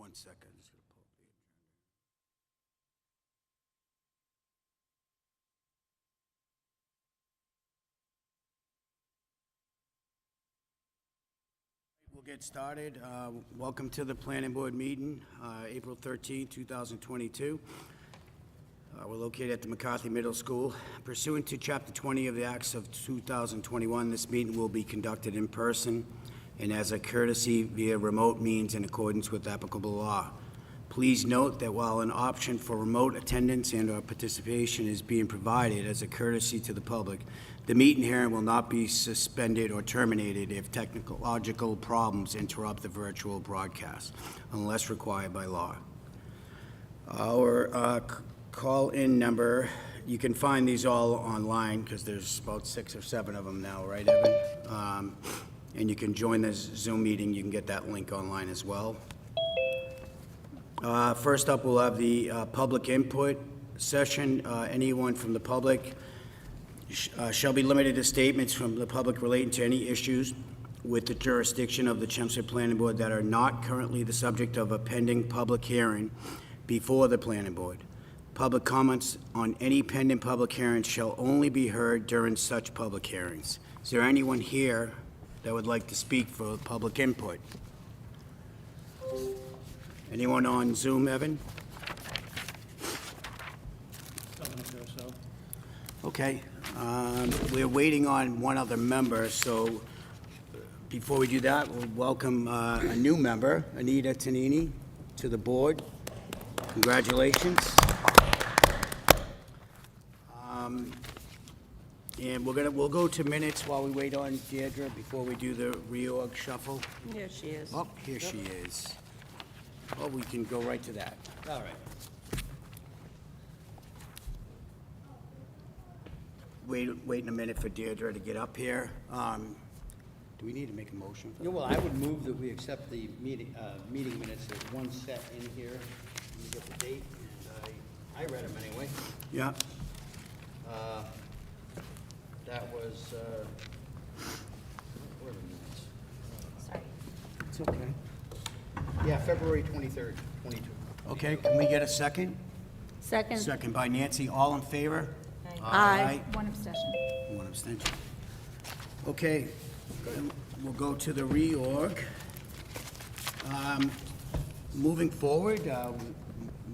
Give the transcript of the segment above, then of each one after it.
1 second. Just gonna pull up the agenda. We'll get started. Welcome to the Planning Board meeting, April 13, 2022. We're located at the McCarthy Middle School. Pursuant to Chapter 20 of the Acts of 2021, this meeting will be conducted in person and as a courtesy via remote means in accordance with applicable law. Please note that while an option for remote attendance and/or participation is being provided as a courtesy to the public, the meeting hearing will not be suspended or terminated if technological problems interrupt the virtual broadcast, unless required by law. Our call-in number, you can find these all online because there's about 6 or 7 of them now, right, Evan? And you can join this Zoom meeting. You can get that link online as well. First up, we'll have the public input session. Anyone from the public shall be limited to statements from the public relating to any issues with the jurisdiction of the Chelmsford Planning Board that are not currently the subject of a pending public hearing before the Planning Board. Public comments on any pending public hearings shall only be heard during such public hearings. Is there anyone here that would like to speak for public input? Anyone on Zoom, Evan? Okay. We're waiting on one other member, so before we do that, we'll welcome a new member, Anita Tanini, to the board. Congratulations. And we'll go to minutes while we wait on Deirdre before we do the reorg shuffle. Here she is. Oh, here she is. Oh, we can go right to that. All right. Waiting a minute for Deirdre to get up here. Do we need to make a motion for that? Yeah, well, I would move that we accept the meeting minutes. There's one set in here. You get the date, and I read them anyway. Yeah. That was, where are the minutes? Sorry. It's okay. Yeah, February 23rd, 22. Okay, can we get a second? Second. Second by Nancy. All in favor? Aye. One abstention. One abstention. Okay, we'll go to the reorg. Moving forward,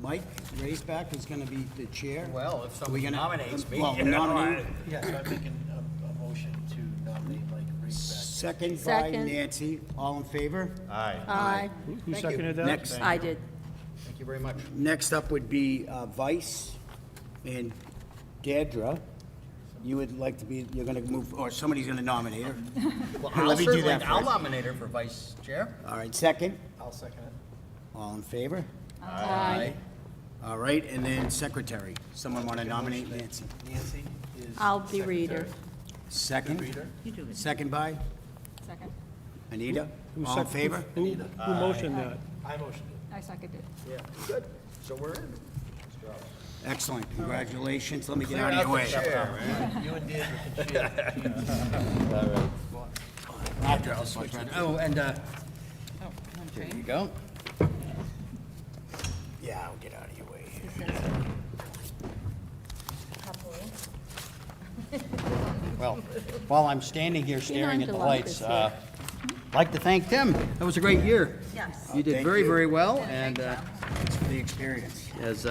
Mike Raceback is going to be the chair. Well, if Are we somebody gonna- nominates me. Well, you know, nominate. Yes, I'm making a motion to nominate Mike Raceback. Second by Second. Nancy. All in favor? Aye. Who Thank you. seconded that? Next. Thank I you. did. Thank you very much. Next up would be Vice and Deirdre. You would like to be, you're going to move, or somebody's going to nominate her. Well, Let me do that I'll first. nominate her for vice chair. All right, second. I'll second it. All in favor? Aye. All right, and then secretary. Someone want to nominate Nancy? Nancy is. I'll be reader. Second? Reader. You do it. Second by Second. Anita? Who All in sec- favor? Who motioned that? I motioned it. I seconded. Yeah, good. So we're in. Excellent, congratulations. Let me get out of your way. You and Deirdre can share. Oh, and, Oh, there okay. you go. Yeah, I'll get out of your way. Well, while I'm standing here staring at the Behind the lights, light I'd like to thank Tim. That was a great year. Yes. You did Thank very, you. very well, and Thanks for the experience. as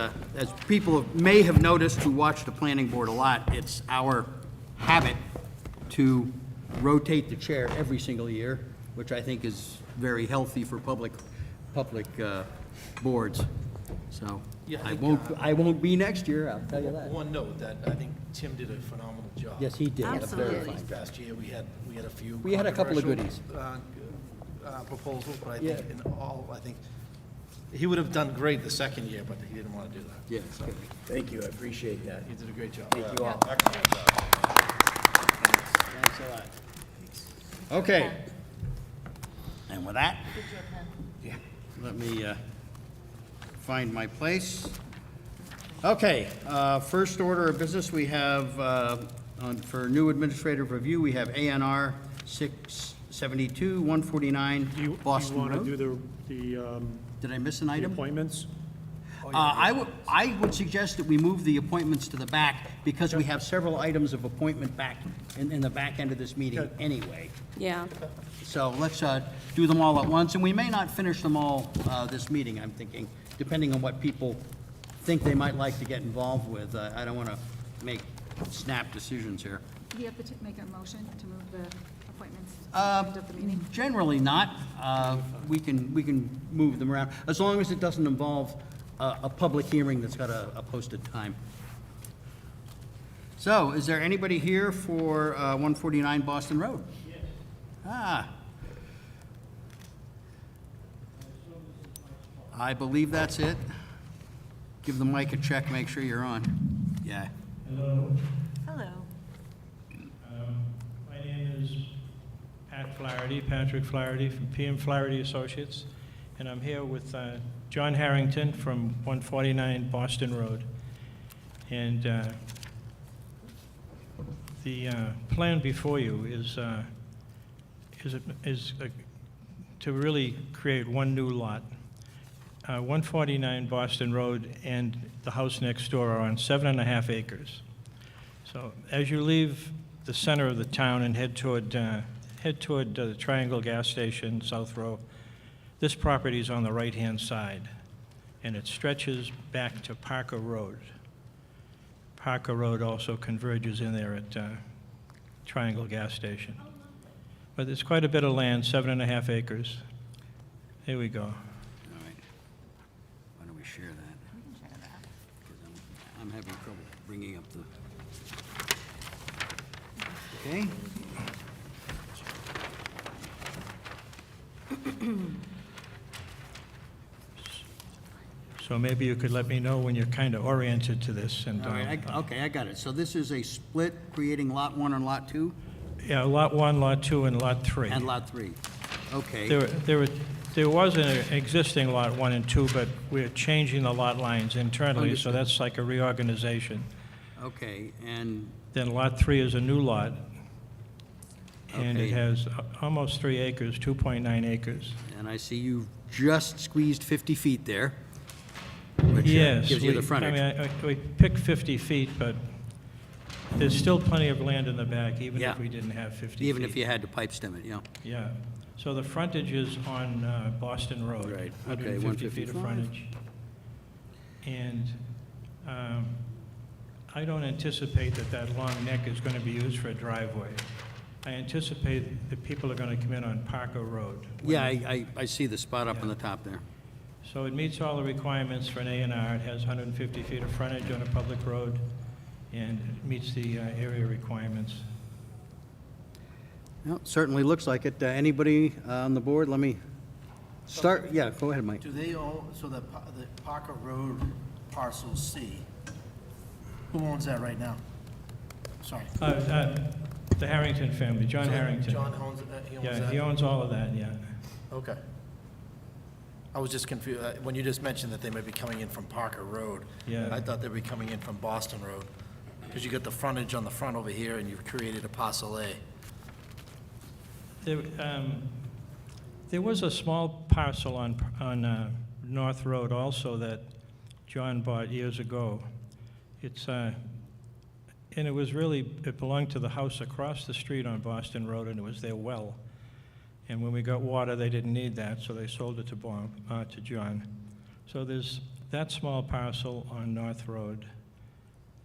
people may have noticed who watch the planning board a lot, it's our habit to rotate the chair every single year, which I think is very healthy for public boards. So Yeah, I I think, won't be next year, I'll tell you that. One note that I think Tim did a phenomenal job. Yes, he did. Absolutely. This past year, we had a few. We had a couple of controversial, goodies. Proposals, but I Yeah. think in all, I think he would have done great the second year, but he didn't want to do that. Yeah. Thank you, I appreciate that. He did a great job. Thank you all. Thanks a lot. Okay. And with that, Yeah. let me find my place. Okay, first order of business, we have, for new administrative review, we have ANR 672, 149 You Boston want to Road. do the Did I miss an item? Appointments? I would suggest that we move the appointments to the back, because we have several items of appointment back in the back end of this meeting anyway. Yeah. So let's do them all at once, and we may not finish them all this meeting, I'm thinking, depending on what people think they might like to get involved with. I don't want to make snap decisions here. Do you have to make a motion to move the appointments to the end of the meeting? Generally not. We can move them around, as long as it doesn't involve a public hearing that's got a posted time. So, is there anybody here for 149 Boston Road? Yes. Ah. I believe that's it. Give the mic a check, make sure you're on. Yeah. Hello, Hello. my name is Patrick Flaherty from PM Flaherty Associates, and I'm here with John Harrington from 149 Boston Road. And the plan before you is to really create one new lot. 149 Boston Road and the house next door are on 7.5 acres. So as you leave the center of the town and head toward the Triangle Gas Station, South Row, this property is on the right-hand side, and it stretches back to Parker Road. Parker Road also converges in there at Triangle Gas Station. But there's quite a bit of land, 7.5 acres. Here we go. All right. Why don't we share that? Because I'm having trouble bringing up the... Okay. So maybe you could let me know when you're kind of oriented to this. And All right, okay, I got it. So this is a split, creating Lot 1 and Lot 2, yeah, Lot 1, Lot 2, and Lot 3. and Lot 3. Okay. There was an existing Lot 1 and 2, but we're changing the lot lines internally, so Understood. that's like a reorganization. Okay, and, Then Lot 3 is a new lot, and Okay. it has almost 3 acres, 2.9 acres. and I see you've just squeezed 50 feet there, which Yes. gives you the I frontage. mean, we picked 50 feet, but there's still plenty of land in the back, even Yeah. if we didn't have 50 feet. Even if you had to pipe stem it, yeah. Yeah. So the frontage is on Boston Road. Right. Okay, 150 feet of 155. frontage. And I don't anticipate that long neck is going to be used for a driveway. I anticipate that people are going to come in on Parker Road. Yeah, I see the spot up on the top there. So it meets all the requirements for an A&R. It has 150 feet of frontage on a public road, and it meets the area requirements. Well, certainly looks like it. Anybody on the board? Let me start, yeah, go ahead, Mike. Do they own, so the Parker Road parcel C, who owns that right now? Sorry. The Harrington family, John Harrington. John owns, he owns that? Yeah, he owns all of that, yeah. Okay. I was just confused, when you just mentioned that they might be coming in from Parker Road. Yeah. I thought they'd be coming in from Boston Road, because you got the frontage on the front over here, and you've created a parcel A. There was a small parcel on North Road also that John bought years ago. And it was really, it belonged to the house across the street on Boston Road, and it was their well. And when we got water, they didn't need that, so they sold it to John. So there's that small parcel on North Road.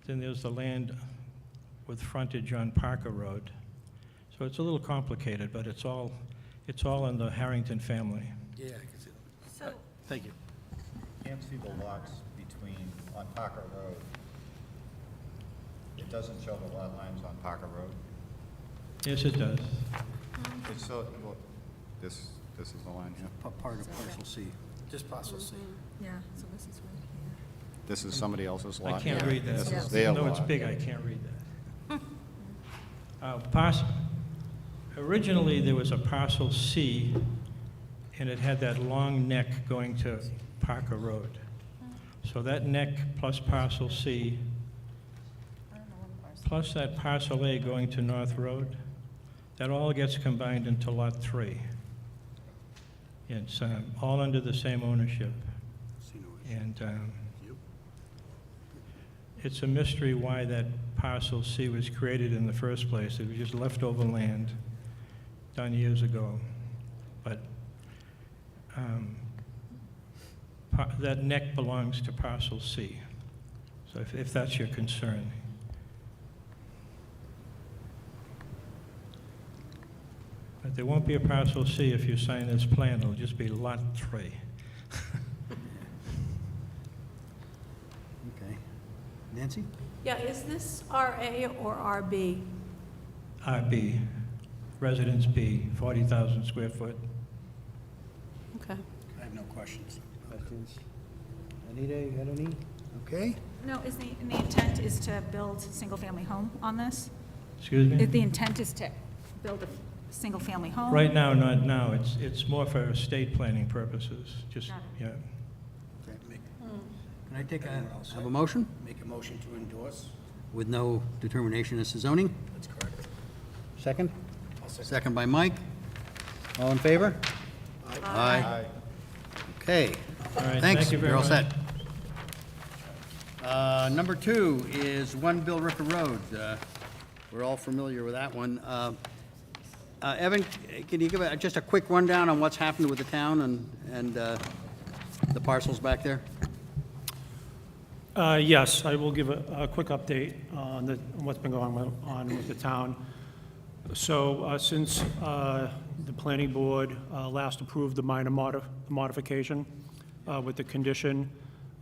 Then there's the land with frontage on Parker Road. So it's a little complicated, but it's all in the Harrington family. Yeah, I can see that. So, Thank you. Can't see the lots between, on Parker Road. It doesn't show the lot lines on Parker Road. Yes, it does. It's so, well, this is the line here. Part of parcel C. Just parcel C. yeah, so this is right here. This is somebody else's lot. I can't here. read that. This is Even their though it's lot. big, I can't read that. Originally, there was a parcel C, and it had that long neck going to Parker Road. So that neck plus parcel C, plus that parcel A going to North Road, that all gets combined into Lot 3. It's all under the same ownership. And it's a mystery why that parcel C was created in the first place. It was just leftover land done years ago. But that neck belongs to parcel C. So if that's your concern. But there won't be a parcel C if you sign this plan. It'll just be lot 3. Okay. Nancy? Yeah, is this RA or RB? RB, Residence B, 40,000 square foot. Okay. I have no questions. Questions? Anita, you got any? Okay. No, and the intent is to build a single-family home on this? Excuse me? The intent is to build a single-family home? Right now, not now. It's more for estate planning purposes, just, Got yeah. Okay, Can I take Everyone else have a motion Make a motion to endorse. with no determination as to zoning? That's correct. Second? I'll second. Second by Mike. All in favor? Aye. Okay. All right, Thanks. thank you very You're all much. set. Number 2 is 1 Billerica Road. We're all familiar with that one. Evan, can you give just a quick rundown on what's happened with the town and the parcels back there? Yes, I will give a quick update on what's been going on with the town. So since the planning board last approved the minor modification with the condition,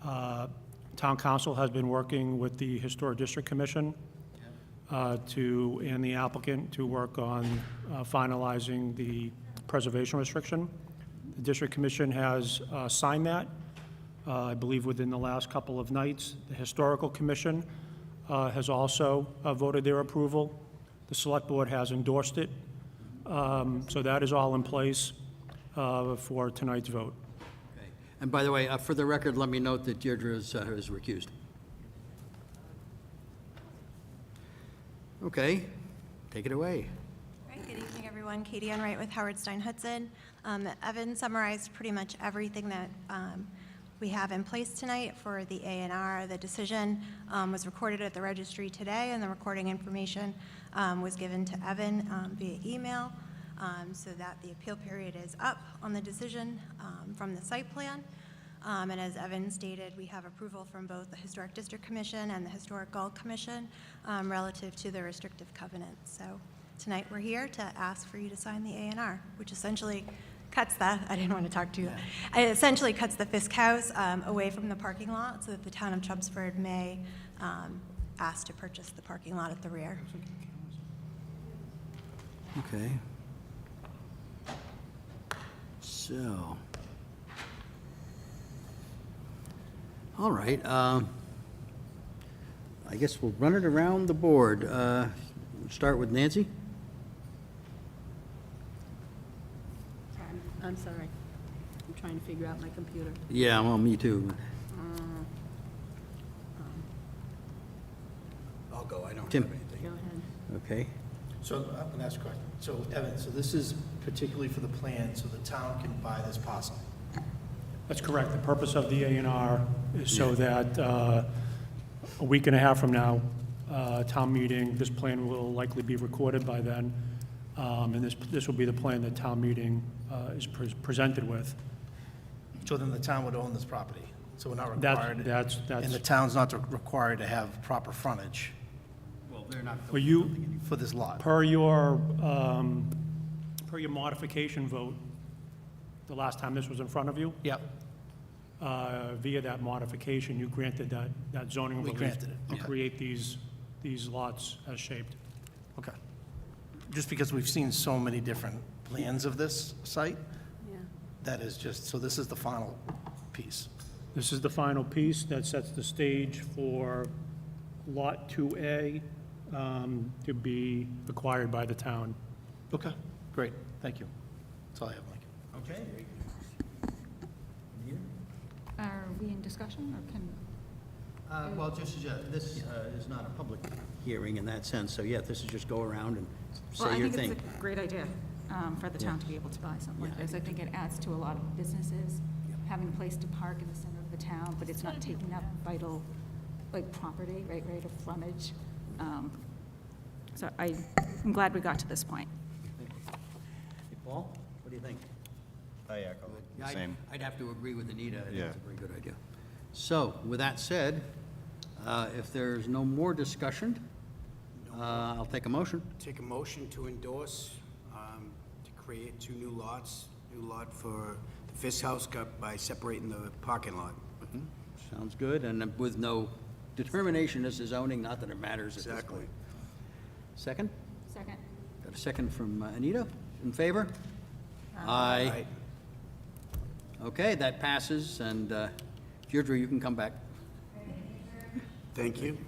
town council has been working with the Historic District Commission and the applicant to work on finalizing the preservation restriction. The District Commission has signed that, I believe within the last couple of nights. The Historical Commission has also voted their approval. The Select Board has endorsed it. So that is all in place for tonight's vote. Okay. And by the way, for the record, let me note that Deirdre is recused. Okay, take it away. Right, good evening, everyone. Katie Enright with Howard Stein Hudson. Evan summarized pretty much everything that we have in place tonight for the A&R. The decision was recorded at the registry today, and the recording information was given to Evan via email, so that the appeal period is up on the decision from the site plan. And as Evan stated, we have approval from both the Historic District Commission and the Historic Gulf Commission relative to the restrictive covenants. So tonight we're here to ask for you to sign the A&R, which essentially cuts the, I didn't want to talk to you, it essentially cuts the Fisk House away from the parking lot so that the town of Chelmsford may ask to purchase the parking lot at the rear. Okay. So, all right, I guess we'll run it around the board. Start with Nancy? I'm sorry. I'm trying to figure out my computer. Yeah, well, me too. I'll go, I don't Tim. have anything. Go ahead. Okay. So I'm going to ask a question. So Evan, so this is particularly for the plan, so the town can buy this parcel? That's correct. The purpose of the A&R is so that a week and a half from now, town meeting, this plan will likely be recorded by then, and this will be the plan that town meeting is presented with. So then the town would own this property? So we're not That's, required, that's, and the town's not required to have proper frontage Well, they're not. well, you, for this lot? per your modification vote, the last time this was in front of you, Yep. via that modification, you granted that zoning We relief granted it, to okay. create these lots as shaped. Okay. Just because we've seen so many different plans of this site, Yeah. that is just, so this is the final piece. This is the final piece that sets the stage for Lot 2A to be acquired by the town. Okay, great, thank you. That's all I have, Mike. Okay. Are we in discussion, or can? Well, this is not a public hearing in that sense, so yeah, this is just go around and Well, say I your think thing. it's a great idea. for the town to be able to buy something like Yeah, I this. I think it adds to a lot of businesses, having a place to park in the center of the town, but it's not taking up vital, like, property, right of frontage. So I'm glad we got to this point. Hey, Paul, what do you think? I echo Yeah, the same. I'd have to agree with Anita. I think Yeah. it's a very good idea. So, with that said, if there's no more discussion, I'll take a motion. Take a motion to endorse, to create 2 new lots, new lot for the Fisk House cut by separating the parking lot. Sounds good, and with no determination as to zoning, not that it matters at this Exactly. point. Second? Second. Got a second from Anita. In favor? Aye. Okay, that passes, and Deirdre, you can come back. Thank you.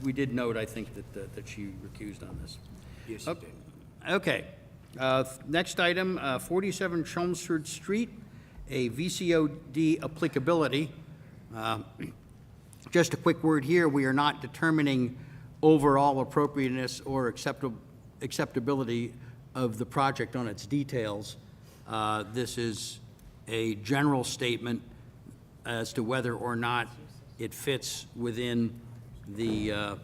We did note, I think, that she recused on this. Yes, you did. Okay. Next item, 47 Chelmsford Street, a VCOD applicability. Just a quick word here, we are not determining overall appropriateness or acceptability of the project on its details. This is a general statement as to whether or not it fits within the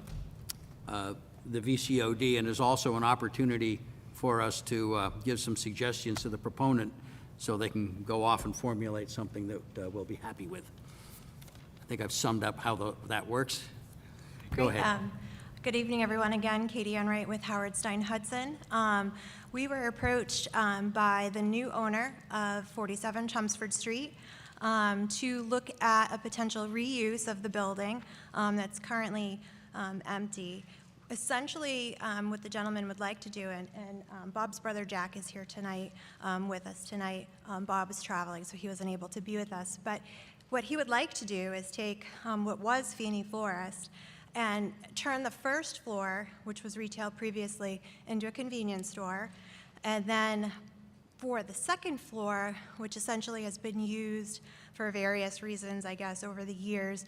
VCOD, and is also an opportunity for us to give some suggestions to the proponent so they can go off and formulate something that we'll be happy with. I think I've summed up how that works. Go Great. ahead. Good evening, everyone. Again, Katie Enright with Howard Stein Hudson. We were approached by the new owner of 47 Chelmsford Street to look at a potential reuse of the building that's currently empty. Essentially, what the gentleman would like to do, and Bob's brother Jack is here tonight with us tonight. Bob is traveling, so he wasn't able to be with us. But what he would like to do is take what was Feeney Florist and turn the first floor, which was retail previously, into a convenience store. And then for the second floor, which essentially has been used for various reasons, I guess, over the years,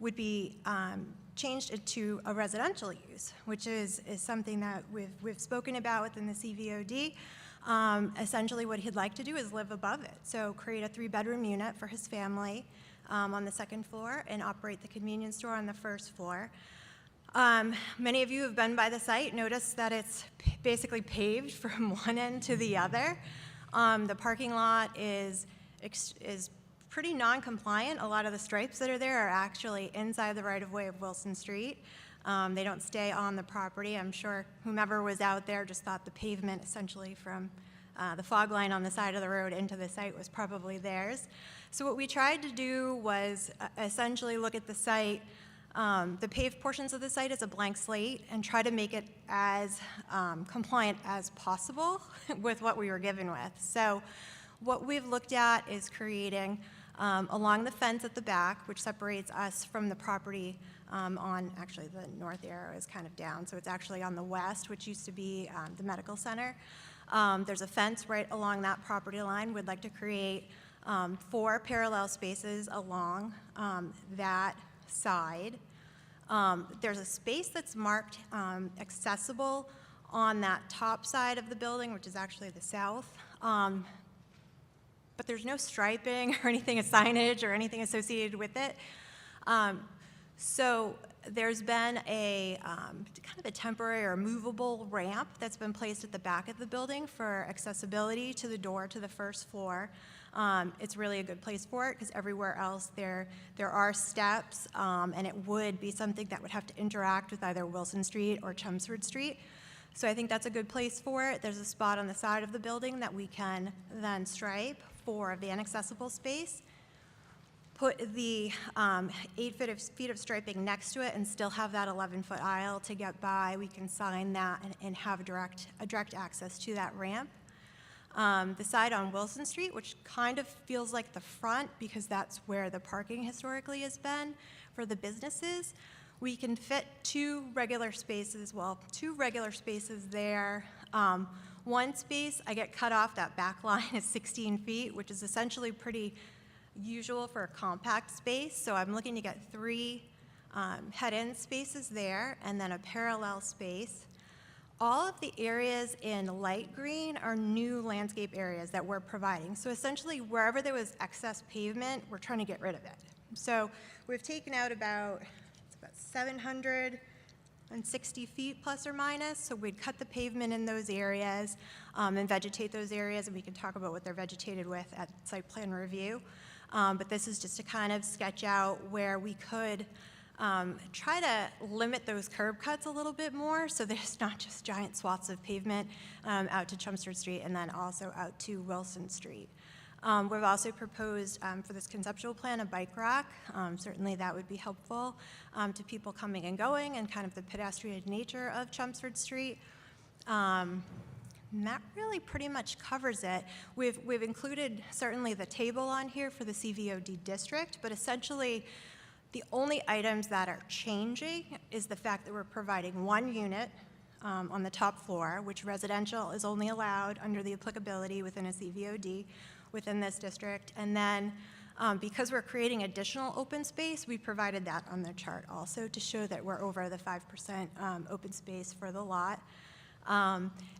would be changed into a residential use, which is something that we've spoken about within the CVOD. Essentially, what he'd like to do is live above it. So create a 3-bedroom unit for his family on the second floor and operate the convenience store on the first floor. Many of you have been by the site, noticed that it's basically paved from one end to the other. The parking lot is pretty non-compliant. A lot of the stripes that are there are actually inside the right-of-way of Wilson Street. They don't stay on the property. I'm sure whomever was out there just thought the pavement essentially from the fog line on the side of the road into the site was probably theirs. So what we tried to do was essentially look at the site, the paved portions of the site as a blank slate, and try to make it as compliant as possible with what we were given with. So what we've looked at is creating along the fence at the back, which separates us from the property on, actually the north arrow is kind of down, so it's actually on the west, which used to be the medical center. There's a fence right along that property line. We'd like to create 4 parallel spaces along that side. There's a space that's marked accessible on that top side of the building, which is actually the south. But there's no striping or anything, a signage or anything associated with it. So there's been a kind of a temporary or movable ramp that's been placed at the back of the building for accessibility to the door to the first floor. It's really a good place for it because everywhere else there are steps, and it would be something that would have to interact with either Wilson Street or Chelmsford Street. So I think that's a good place for it. There's a spot on the side of the building that we can then stripe for the inaccessible space, put the 8 feet of striping next to it and still have that 11-foot aisle to get by. We can sign that and have direct access to that ramp. The side on Wilson Street, which kind of feels like the front because that's where the parking historically has been for the businesses, we can fit 2 regular spaces there. One space, I get cut off, that back line is 16 feet, which is essentially pretty usual for a compact space. So I'm looking to get 3 head-in spaces there and then a parallel space All of the areas in light green are new landscape areas that we're providing. So essentially, wherever there was excess pavement, we're trying to get rid of it. So we've taken out about 760 feet plus or minus. So we'd cut the pavement in those areas and vegetate those areas, and we can talk about what they're vegetated with at site plan review. But this is just to kind of sketch out where we could try to limit those curb cuts a little bit more, so there's not just giant swaths of pavement out to Chelmsford Street and then also out to Wilson Street. We've also proposed for this conceptual plan a bike rack. Certainly that would be helpful to people coming and going and kind of the pedestrian nature of Chelmsford Street. And that really pretty much covers it. We've included certainly the table on here for the CVOD district, but essentially the only items that are changing is the fact that we're providing one unit on the top floor, which residential is only allowed under the applicability within a CVOD within this district. And then because we're creating additional open space, we provided that on the chart also to show that we're over the 5% open space for the lot.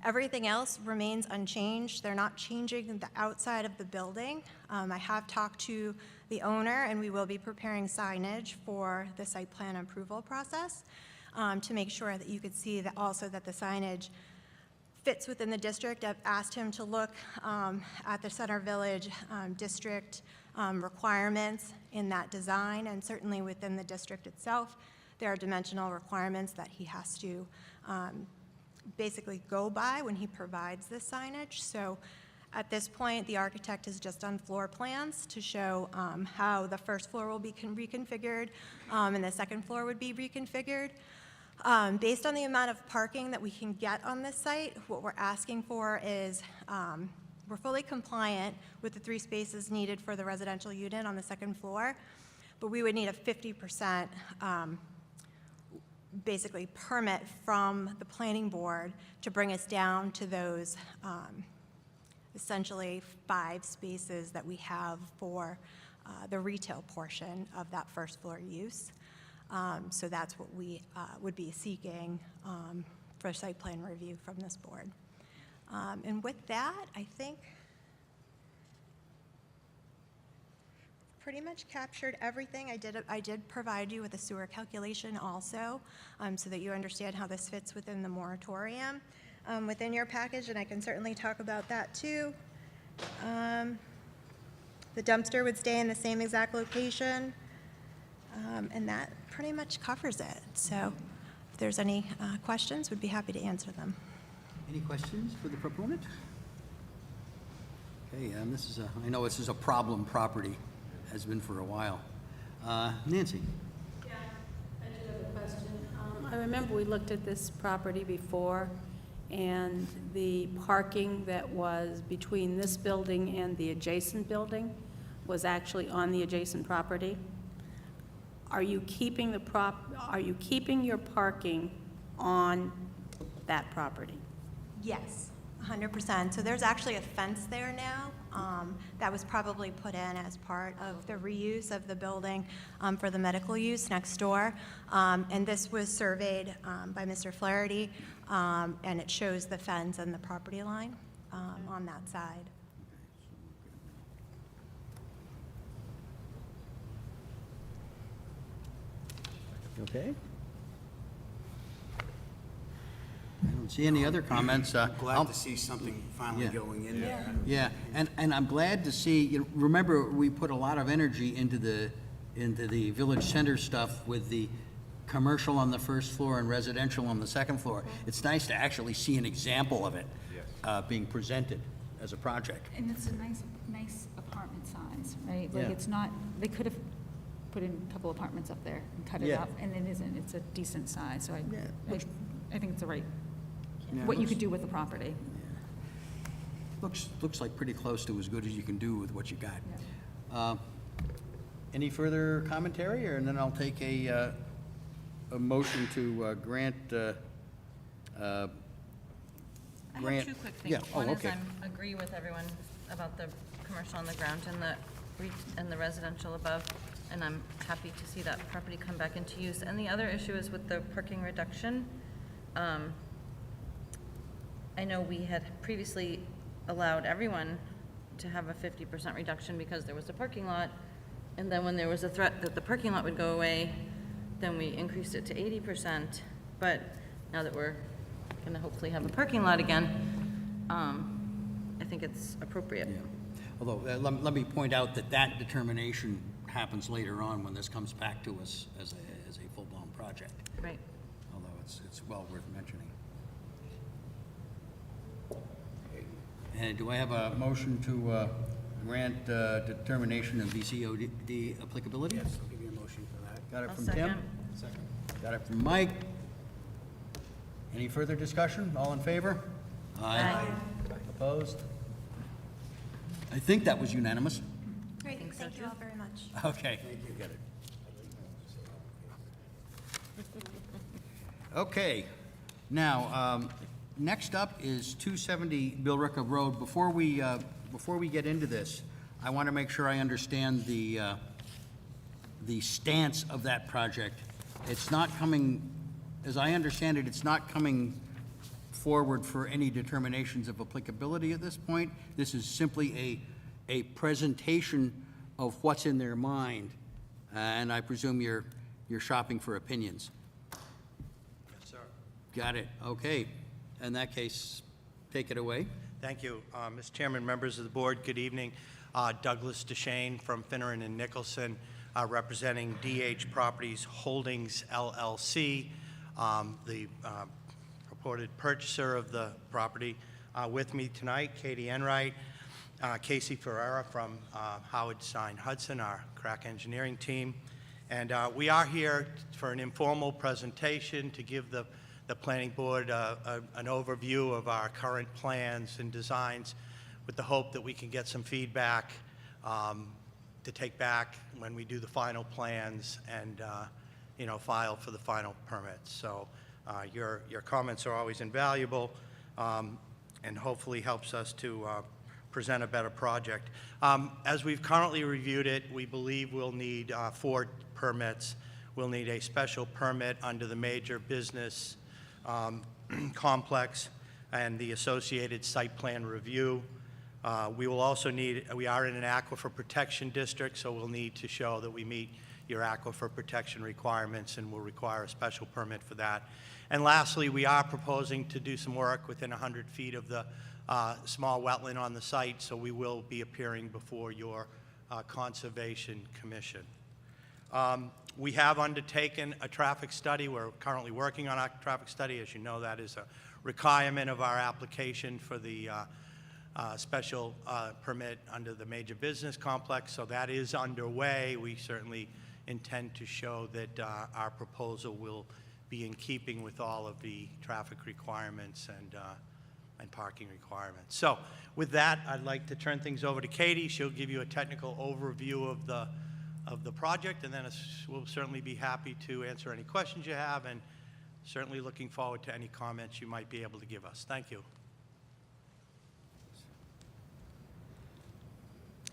Everything else remains unchanged. They're not changing the outside of the building. I have talked to the owner, and we will be preparing signage for the site plan approval process to make sure that you could see that also that the signage fits within the district. I've asked him to look at the Center Village district requirements in that design, and certainly within the district itself, there are dimensional requirements that he has to basically go by when he provides this signage. So at this point, the architect has just done floor plans to show how the first floor will be reconfigured and the second floor would be reconfigured. Based on the amount of parking that we can get on this site, what we're asking for is we're fully compliant with the 3 spaces needed for the residential unit on the second floor, but we would need a 50% basically permit from the planning board to bring us down to those essentially 5 spaces that we have for the retail portion of that first floor use. So that's what we would be seeking for site plan review from this board. And with that, I think pretty much captured everything. I did provide you with a sewer calculation also, so that you understand how this fits within the moratorium within your package, and I can certainly talk about that too. The dumpster would stay in the same exact location, and that pretty much covers it. So if there's any questions, we'd be happy to answer them. Any questions for the proponent? Okay, this is I know this is a problem property, has been for a while. Nancy? Yeah, I do have a question. I remember we looked at this property before, and the parking that was between this building and the adjacent building was actually on the adjacent property. Are you keeping your parking on that property? Yes, 100%. So there's actually a fence there now that was probably put in as part of the reuse of the building for the medical use next door. And this was surveyed by Mr. Flaherty, and it shows the fence and the property line on that side. Okay. I don't see any other comments. Glad to see something finally Yeah. going in there. Yeah, and I'm glad to see, remember, we put a lot of energy into the village center stuff with the commercial on the first floor and residential on the second floor. It's nice to actually see an example of it being presented as a project. And it's a nice apartment size, right? Like, Yeah. it's not, they could have put in a couple apartments up there and cut it Yeah. up, and it isn't, it's a decent size, so Yeah. I think it's the right, Yeah, what you looks- could do with the property. Looks like pretty close to as good as you can do with what you got. Any further commentary, and then I'll take a motion to grant. I have 2 quick Yeah, things. oh, One is okay. I agree with everyone about the commercial on the ground and the residential above, and I'm happy to see that property come back into use. And the other issue is with the parking reduction. I know we had previously allowed everyone to have a 50% reduction because there was a parking lot, and then when there was a threat that the parking lot would go away, then we increased it to 80%, but now that we're gonna hopefully have a parking lot again, I think it's appropriate. Yeah. Although, let me point out that that determination happens later on when this comes back to us as a full-blown project, Right. although it's well worth mentioning. And do I have a motion to grant determination of VCOD applicability? Yes, I'll give you a motion for that. Got it I'll from Tim? second. Got it from Mike. Any further discussion? All in favor? Aye. Opposed? I think that was unanimous. Great, think so, thank you too. all very much. Okay. Okay, now, next up is 270 Billerica Road. Before we get into this, I want to make sure I understand the stance of that project. It's not coming, as I understand it, it's not coming forward for any determinations of applicability at this point. This is simply a presentation of what's in their mind, and I presume you're shopping for opinions. Yes, sir. Got it, okay. In that case, take it away. Thank you. Mr. Chairman, members of the board, good evening. Douglas DeShane from Finneran and Nicholson, representing DH Properties Holdings LLC, the purported purchaser of the property. With me tonight, Katie Enright, Casey Ferreira from Howard Stein Hudson, our crack engineering team. And we are here for an informal presentation to give the planning board an overview of our current plans and designs with the hope that we can get some feedback to take back when we do the final plans and file for the final permits. So your comments are always invaluable and hopefully helps us to present a better project. As we've currently reviewed it, we believe we'll need 4 permits. We'll need a special permit under the major business complex and the associated site plan review. We will also need, we are in an aquifer protection district, so we'll need to show that we meet your aquifer protection requirements and will require a special permit for that. And lastly, we are proposing to do some work within 100 feet of the small wetland on the site, so we will be appearing before your Conservation Commission. We have undertaken a traffic study. We're currently working on our traffic study. As you know, that is a requirement of our application for the special permit under the major business complex, so that is underway. We certainly intend to show that our proposal will be in keeping with all of the traffic requirements and parking requirements. So with that, I'd like to turn things over to Katie. She'll give you a technical overview of the project, and then we'll certainly be happy to answer any questions you have, and certainly looking forward to any comments you might be able to give us. Thank you.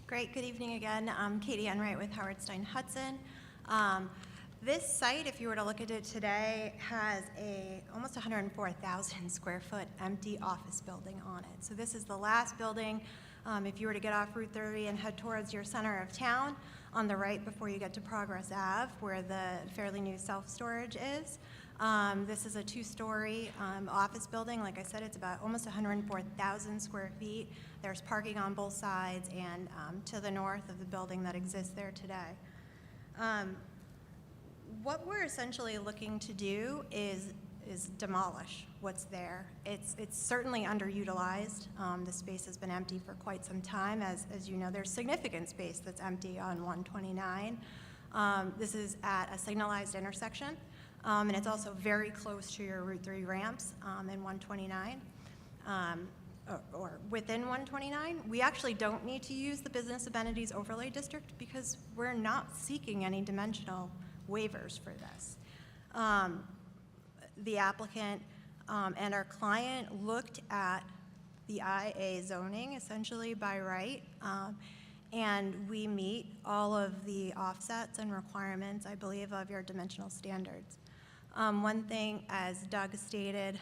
Great, good evening again. I'm Katie Enright with Howard Stein Hudson. This site, if you were to look at it today, has almost 104,000 square foot empty office building on it. So this is the last building, if you were to get off Route 30 and head towards your center of town, on the right before you get to Progress Ave, where the fairly new self-storage is. This is a 2-story office building. Like I said, it's about almost 104,000 square feet. There's parking on both sides and to the north of the building that exists there today. What we're essentially looking to do is demolish what's there. It's certainly underutilized. The space has been empty for quite some time. As you know, there's significant space that's empty on 129. This is at a signalized intersection, and it's also very close to your Route 3 ramps in 129. Or within 129, we actually don't need to use the Business Amenities Overlay District because we're not seeking any dimensional waivers for this. The applicant and our client looked at the IA zoning essentially by right, and we meet all of the offsets and requirements, I believe, of your dimensional standards. One thing, as Doug stated,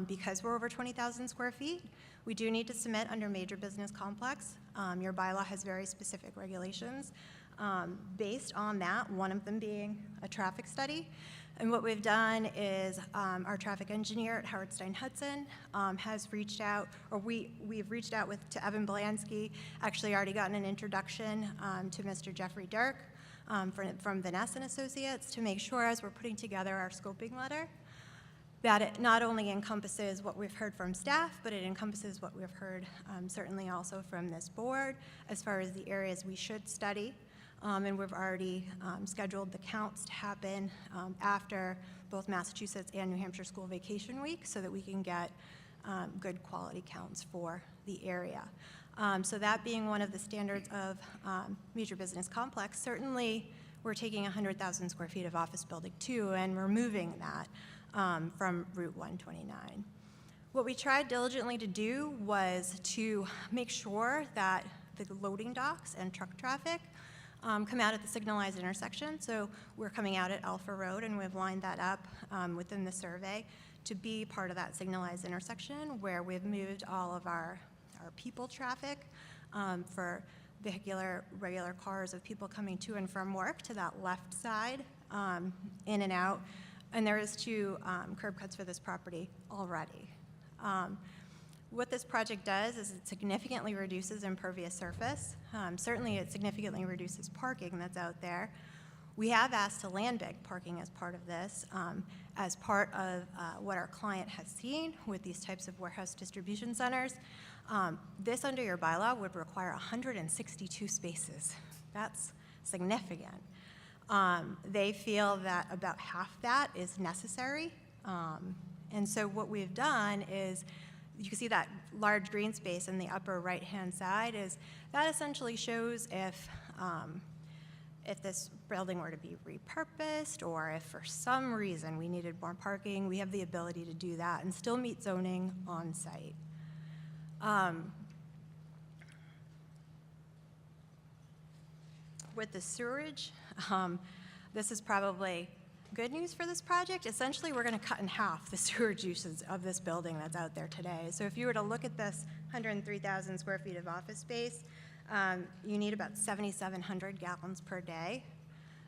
because we're over 20,000 square feet, we do need to submit under major business complex. Your bylaw has very specific regulations. Based on that, one of them being a traffic study. And what we've done is our traffic engineer at Howard Stein Hudson has reached out, or we've reached out to Evan Belansky, actually already gotten an introduction to Mr. Jeffrey Dirk from Vanessa and Associates to make sure as we're putting together our scoping letter that it not only encompasses what we've heard from staff, but it encompasses what we've heard certainly also from this board as far as the areas we should study. And we've already scheduled the counts to happen after both Massachusetts and New Hampshire school vacation week so that we can get good quality counts for the area. So that being one of the standards of major business complex, certainly we're taking 100,000 square feet of office building too and removing that from Route 129. What we tried diligently to do was to make sure that the loading docks and truck traffic come out at the signalized intersection. So we're coming out at Alpha Road, and we've lined that up within the survey to be part of that signalized intersection where we've moved all of our people traffic for vehicular, regular cars of people coming to and from work to that left side, in and out. And there is 2 curb cuts for this property already. What this project does is it significantly reduces impervious surface. Certainly it significantly reduces parking that's out there. We have asked to Landbag Parking as part of this, as part of what our client has seen with these types of warehouse distribution centers. This under your bylaw would require 162 spaces. That's significant. They feel that about half that is necessary. And so what we've done is, you can see that large green space in the upper right-hand side is, that essentially shows if this building were to be repurposed or if for some reason we needed more parking, we have the ability to do that and still meet zoning on site. With the sewage, this is probably good news for this project. Essentially, we're going to cut in half the sewage uses of this building that's out there today. So if you were to look at this 103,000 square feet of office space, you need about 7,700 gallons per day.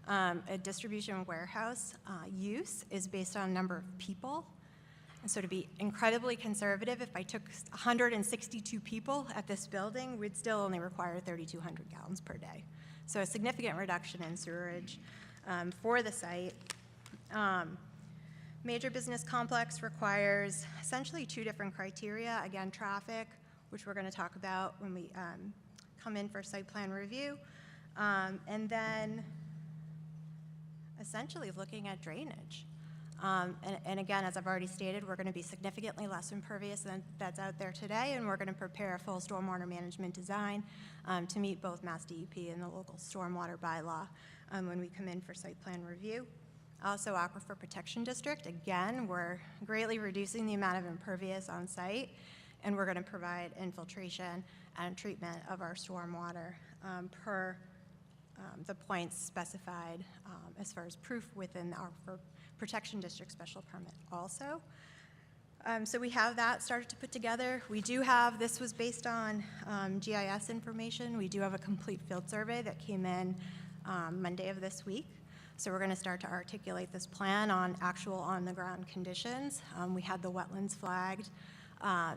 A distribution warehouse use is based on number of people. And so to be incredibly conservative, if I took 162 people at this building, we'd still only require 3,200 gallons per day. So a significant reduction in sewerage for the site. Major business complex requires essentially 2 different criteria. Again, traffic, which we're going to talk about when we come in for site plan review. And then essentially looking at drainage. And again, as I've already stated, we're going to be significantly less impervious than that's out there today, and we're going to prepare a full stormwater management design to meet both Mass DEP and the local stormwater bylaw when we come in for site plan review. Also, Aquifer Protection District, again, we're greatly reducing the amount of impervious on site, and we're going to provide infiltration and treatment of our stormwater per the points specified as far as proof within the Aquifer Protection District special permit also. So we have that started to put together. We do have, this was based on GIS information. We do have a complete field survey that came in Monday of this week. So we're going to start to articulate this plan on actual on-the-ground conditions. We had the wetlands flagged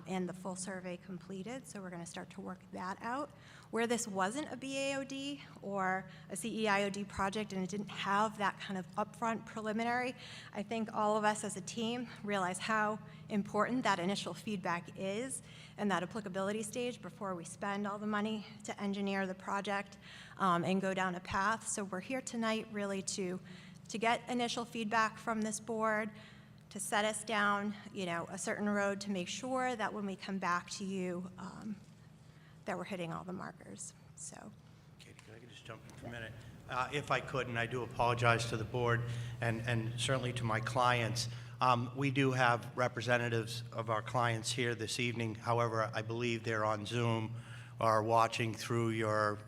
and the full survey completed, so we're going to start to work that out. Where this wasn't a BAOD or a CEIOD project and it didn't have that kind of upfront preliminary, I think all of us as a team realize how important that initial feedback is and that applicability stage before we spend all the money to engineer the project and go down a path. So we're here tonight really to get initial feedback from this board, to set us down, a certain road to make sure that when we come back to you, that we're hitting all the markers, so. Katie, could I just jump in for a minute? If I could, and I do apologize to the board and certainly to my clients, we do have representatives of our clients here this evening. However, I believe they're on Zoom or watching through your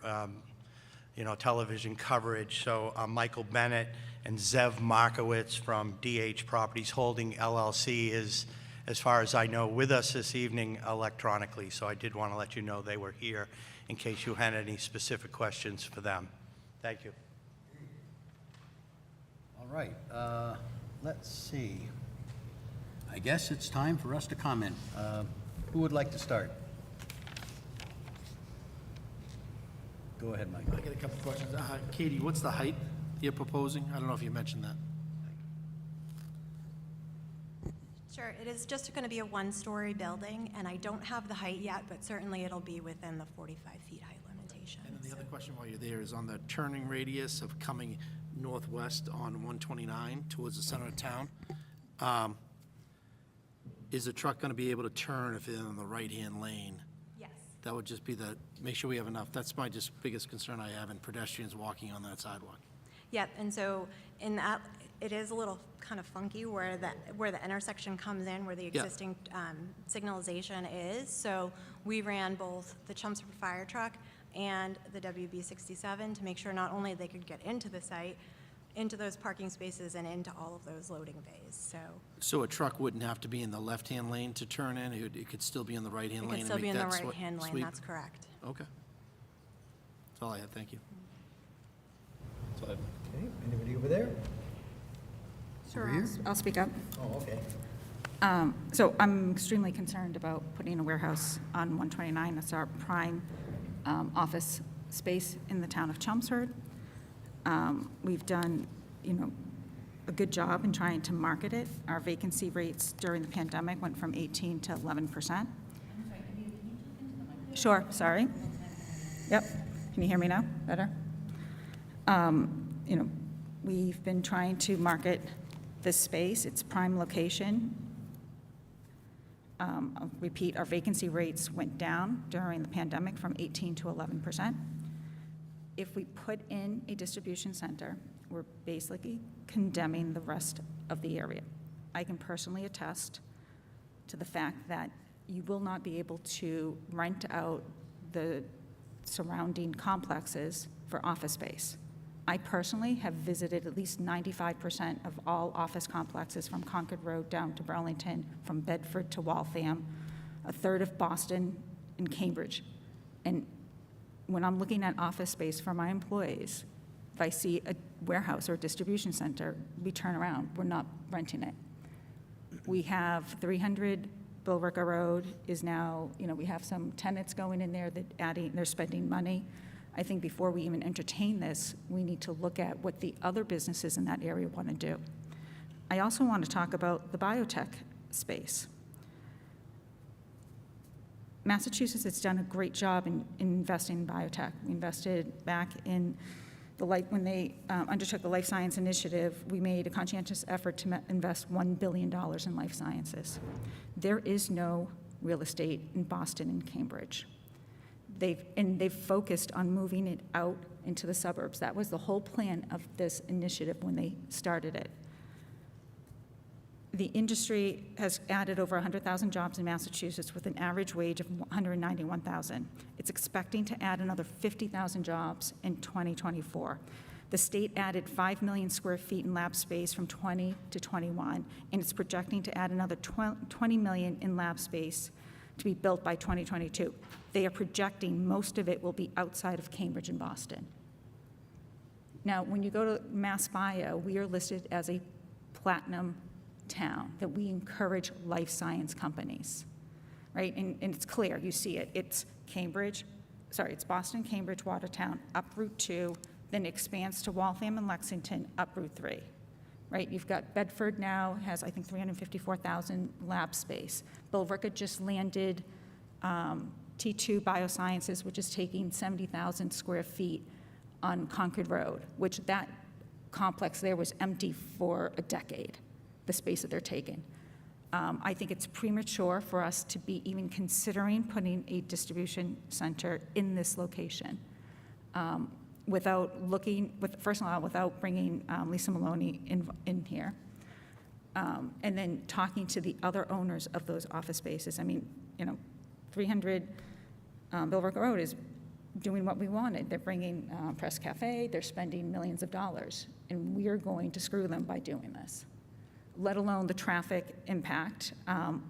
television coverage. So Michael Bennett and Zev Markowitz from DH Properties Holding LLC is, as far as I know, with us this evening electronically. So I did want to let you know they were here in case you had any specific questions for them. Thank you. All right, let's see. I guess it's time for us to comment. Who would like to start? Go ahead, Mike. I got a couple questions. Katie, what's the height you're proposing? I don't know if you mentioned that. Sure, it is just going to be a one-story building, and I don't have the height yet, but certainly it'll be within the 45 feet height limitation. And then the other question while you're there is on the turning radius of coming northwest on 129 towards the center of town. Is the truck going to be able to turn if it's in the right-hand lane? Yes. That would just be make sure we have enough. That's my just biggest concern I have in pedestrians walking on that sidewalk. Yep, and so in that, it is a little kind of funky where the intersection comes in, where the existing signalization is. So we ran both the Chelmsford fire truck and the WB67 to make sure not only they could get into the site, into those parking spaces and into all of those loading bays, So a truck wouldn't have to be in the left-hand lane to turn in? It could still be in the right-hand it lane could still and be make in the that right-hand lane, sweep? that's correct. Okay. That's all I had. Thank you. Okay, anybody over there? Sure, here? I'll speak up. Oh, okay. So I'm extremely concerned about putting a warehouse on 129. That's our prime office space in the town of Chelmsford. We've done, a good job in trying to market it. Our vacancy rates during the pandemic went from 18 to 11%. Sure, sorry. Yep. Can you hear me now? Better? We've been trying to market this space. It's prime location. I'll repeat, our vacancy rates went down during the pandemic from 18 to 11%. If we put in a distribution center, we're basically condemning the rest of the area. I can personally attest to the fact that you will not be able to rent out the surrounding complexes for office space. I personally have visited at least 95% of all office complexes from Concord Road down to Burlington, from Bedford to Waltham, a third of Boston and Cambridge. And when I'm looking at office space for my employees, if I see a warehouse or a distribution center, we turn around. We're not renting it. We have 300 Billerica Road is now, we have some tenants going in there that they're spending money. I think before we even entertain this, we need to look at what the other businesses in that area want to do. I also want to talk about the biotech space. Massachusetts has done a great job in investing in biotech. We invested back in when they undertook the Life Science Initiative, we made a conscientious effort to invest $1 billion in life sciences. There is no real estate in Boston and Cambridge. They've focused on moving it out into the suburbs. That was the whole plan of this initiative when they started it. The industry has added over 100,000 jobs in Massachusetts with an average wage of $191,000. It's expecting to add another 50,000 jobs in 2024. The state added 5 million square feet in lab space from 20 to 21, and it's projecting to add another 20 million in lab space to be built by 2022. They are projecting most of it will be outside of Cambridge and Boston. Now, when you go to Mass Bio, we are listed as a platinum town, that we encourage life science companies, right? And it's clear, you see it. It's Boston, Cambridge, Watertown, up Route 2, then expands to Waltham and Lexington, up Route 3, right? You've got Bedford now, has, I think, 354,000 lab space. Billerica just landed T2 Biosciences, which is taking 70,000 square feet on Concord Road, which that complex there was empty for a decade, the space that they're taking. I think it's premature for us to be even considering putting a distribution center in this location without bringing Lisa Maloney in here. And then talking to the other owners of those office spaces. I mean, 300 Billerica Road is doing what we wanted. They're bringing Press Cafe, they're spending millions of dollars, and we are going to screw them by doing this, let alone the traffic impact.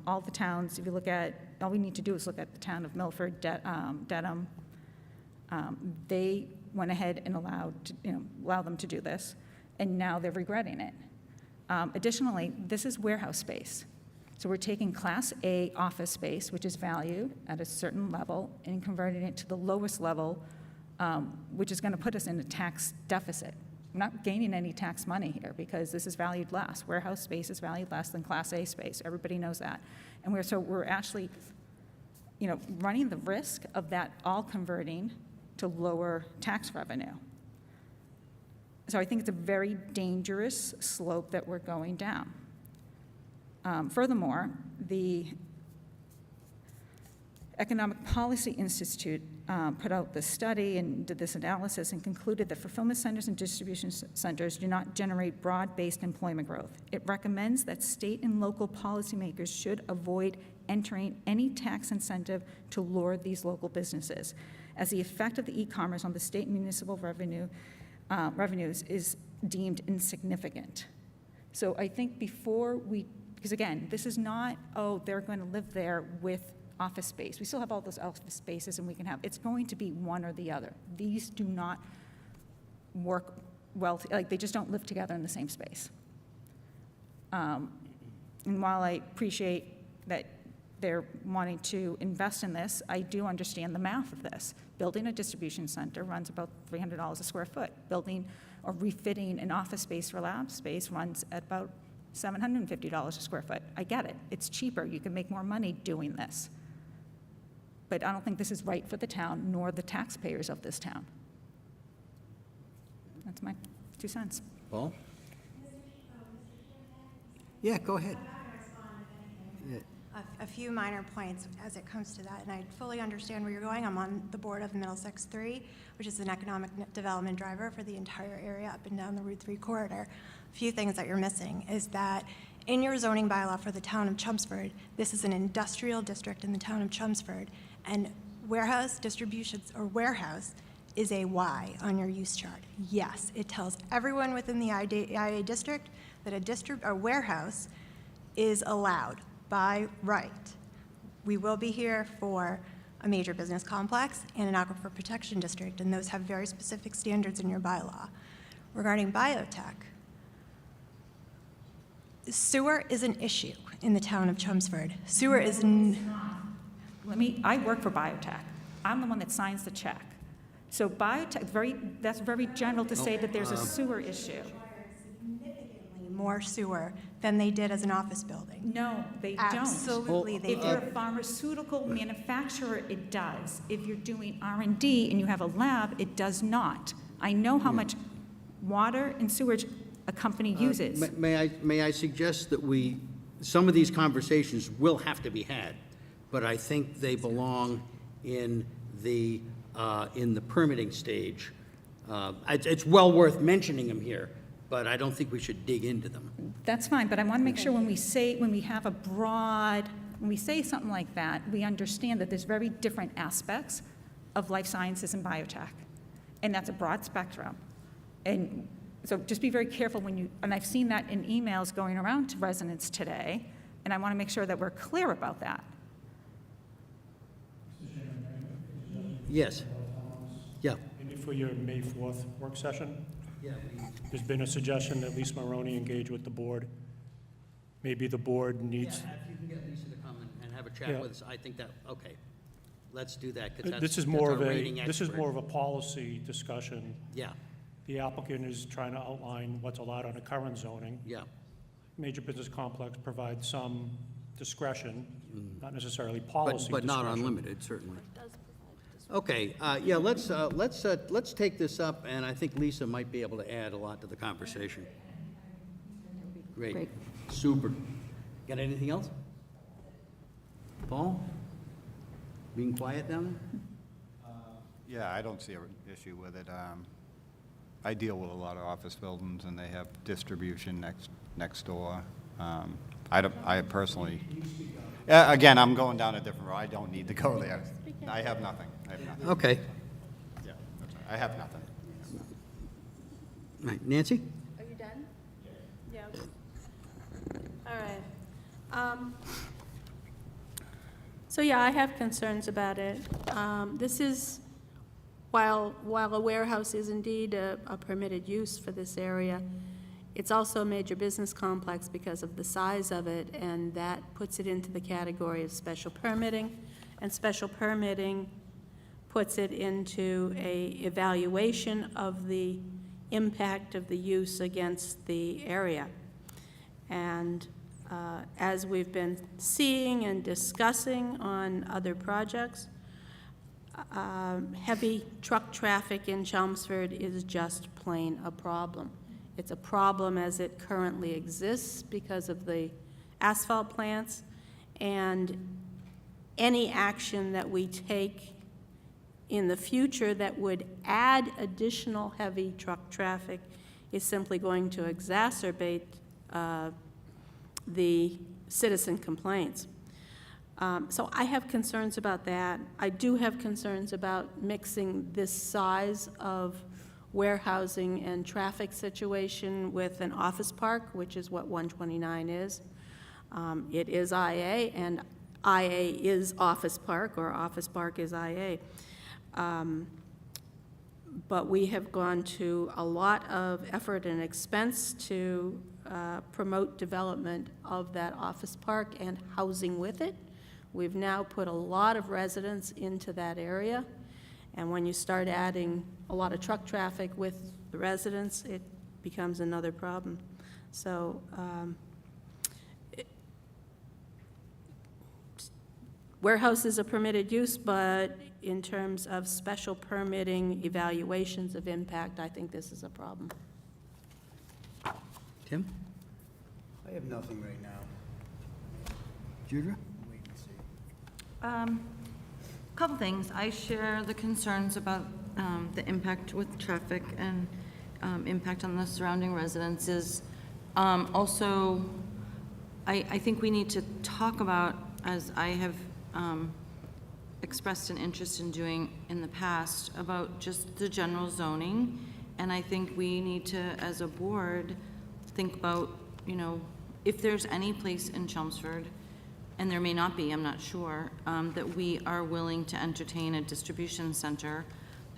All the towns, if you look at, all we need to do is look at the town of Milford, Dedham. They went ahead and allow them to do this, and now they're regretting it. Additionally, this is warehouse space. So we're taking Class A office space, which is valued at a certain level, and converting it to the lowest level, which is going to put us in a tax deficit. We're not gaining any tax money here because this is valued less. Warehouse space is valued less than Class A space. Everybody knows that. And we're actually, running the risk of that all converting to lower tax revenue. So I think it's a very dangerous slope that we're going down. Furthermore, the Economic Policy Institute put out this study and did this analysis and concluded that fulfillment centers and distribution centers do not generate broad-based employment growth. It recommends that state and local policymakers should avoid entering any tax incentive to lure these local businesses, as the effect of the e-commerce on the state and municipal revenues is deemed insignificant. So I think because again, this is not, they're going to live there with office space. We still have all those office spaces and it's going to be one or the other. These do not work well, they just don't live together in the same space. And while I appreciate that they're wanting to invest in this, I do understand the math of this. Building a distribution center runs about $300 a square foot. Building or refitting an office space for lab space runs at about $750 a square foot. I get it. It's cheaper. You can make more money doing this. But I don't think this is right for the town nor the taxpayers of this town. That's my 2 cents. Paul? Yeah, go ahead. Yeah. A few minor points as it comes to that, and I fully understand where you're going. I'm on the board of Middlesex 3, which is an economic development driver for the entire area up and down the Route 3 corridor. A few things that you're missing is that in your zoning bylaw for the town of Chelmsford, this is an industrial district in the town of Chelmsford, and warehouse distributions or warehouse is a Y on your use chart. Yes, it tells everyone within the IA district that a warehouse is allowed by right. We will be here for a major business complex and an aquifer protection district, and those have very specific standards in your bylaw. Regarding biotech, sewer is an issue in the town of Chelmsford. Sewer is I work for biotech. I'm the one that signs the check. So biotech, that's very general to say that there's a sewer issue. significantly more sewer than they did as an office building. No, they don't. Absolutely, they If you're do. a pharmaceutical manufacturer, it does. If you're doing R&D and you have a lab, it does not. I know how much water and sewage a company uses. May I suggest that some of these conversations will have to be had, but I think they belong in the permitting stage. It's well worth mentioning them here, but I don't think we should dig into them. That's fine, but I want to make sure when we say something like that, we understand that there's very different aspects of life sciences and biotech, and that's a broad spectrum. And so just be very careful and I've seen that in emails going around to residents today, and I want to make sure that we're clear about that. Yes. Yeah. Maybe for your May 4th work session, Yeah. there's been a suggestion that Lisa Maroney engage with the board. Maybe the board needs, If you can get Lisa to come and have a Yeah. chat with us, I think okay. Let's do that, because this is that's more our of a, rating this is expert. more of a policy discussion. Yeah, The applicant is trying to outline what's allowed under current zoning. yeah. Major business complex provides some discretion, not necessarily policy But not discretion. unlimited, certainly. Okay, yeah, let's take this up, and I think Lisa might be able to add a lot to the conversation. Great. Super. Got anything else? Paul? Being quiet down there? Yeah, I don't see an issue with it. I deal with a lot of office buildings, and they have distribution next door. I personally, again, I'm going down a different road. I don't need to go there. I have nothing. Okay. I have nothing. Right, Nancy? Are you done? Yeah. All right. So, yeah, I have concerns about it. This is, while a warehouse is indeed a permitted use for this area, it's also a major business complex because of the size of it, and that puts it into the category of special permitting, and special permitting puts it into a evaluation of the impact of the use against the area. And as we've been seeing and discussing on other projects, heavy truck traffic in Chelmsford is just plain a problem. It's a problem as it currently exists because of the asphalt plants, and any action that we take in the future that would add additional heavy truck traffic is simply going to exacerbate the citizen complaints. So I have concerns about that. I do have concerns about mixing this size of warehousing and traffic situation with an office park, which is what 129 is. It is IA, and IA is office park, or office park is IA. But we have gone to a lot of effort and expense to promote development of that office park and housing with it. We've now put a lot of residents into that area, and when you start adding a lot of truck traffic with the residents, it becomes another problem. So warehouse is a permitted use, but in terms of special permitting evaluations of impact, I think this is a problem. Tim? I have nothing right now. Deirdre? Wait and see. Couple things. I share the concerns about the impact with traffic and impact on the surrounding residences. Also, I think we need to talk about, as I have expressed an interest in doing in the past, about just the general zoning. And I think we need to, as a board, think about, if there's any place in Chelmsford, and there may not be, I'm not sure, that we are willing to entertain a distribution center.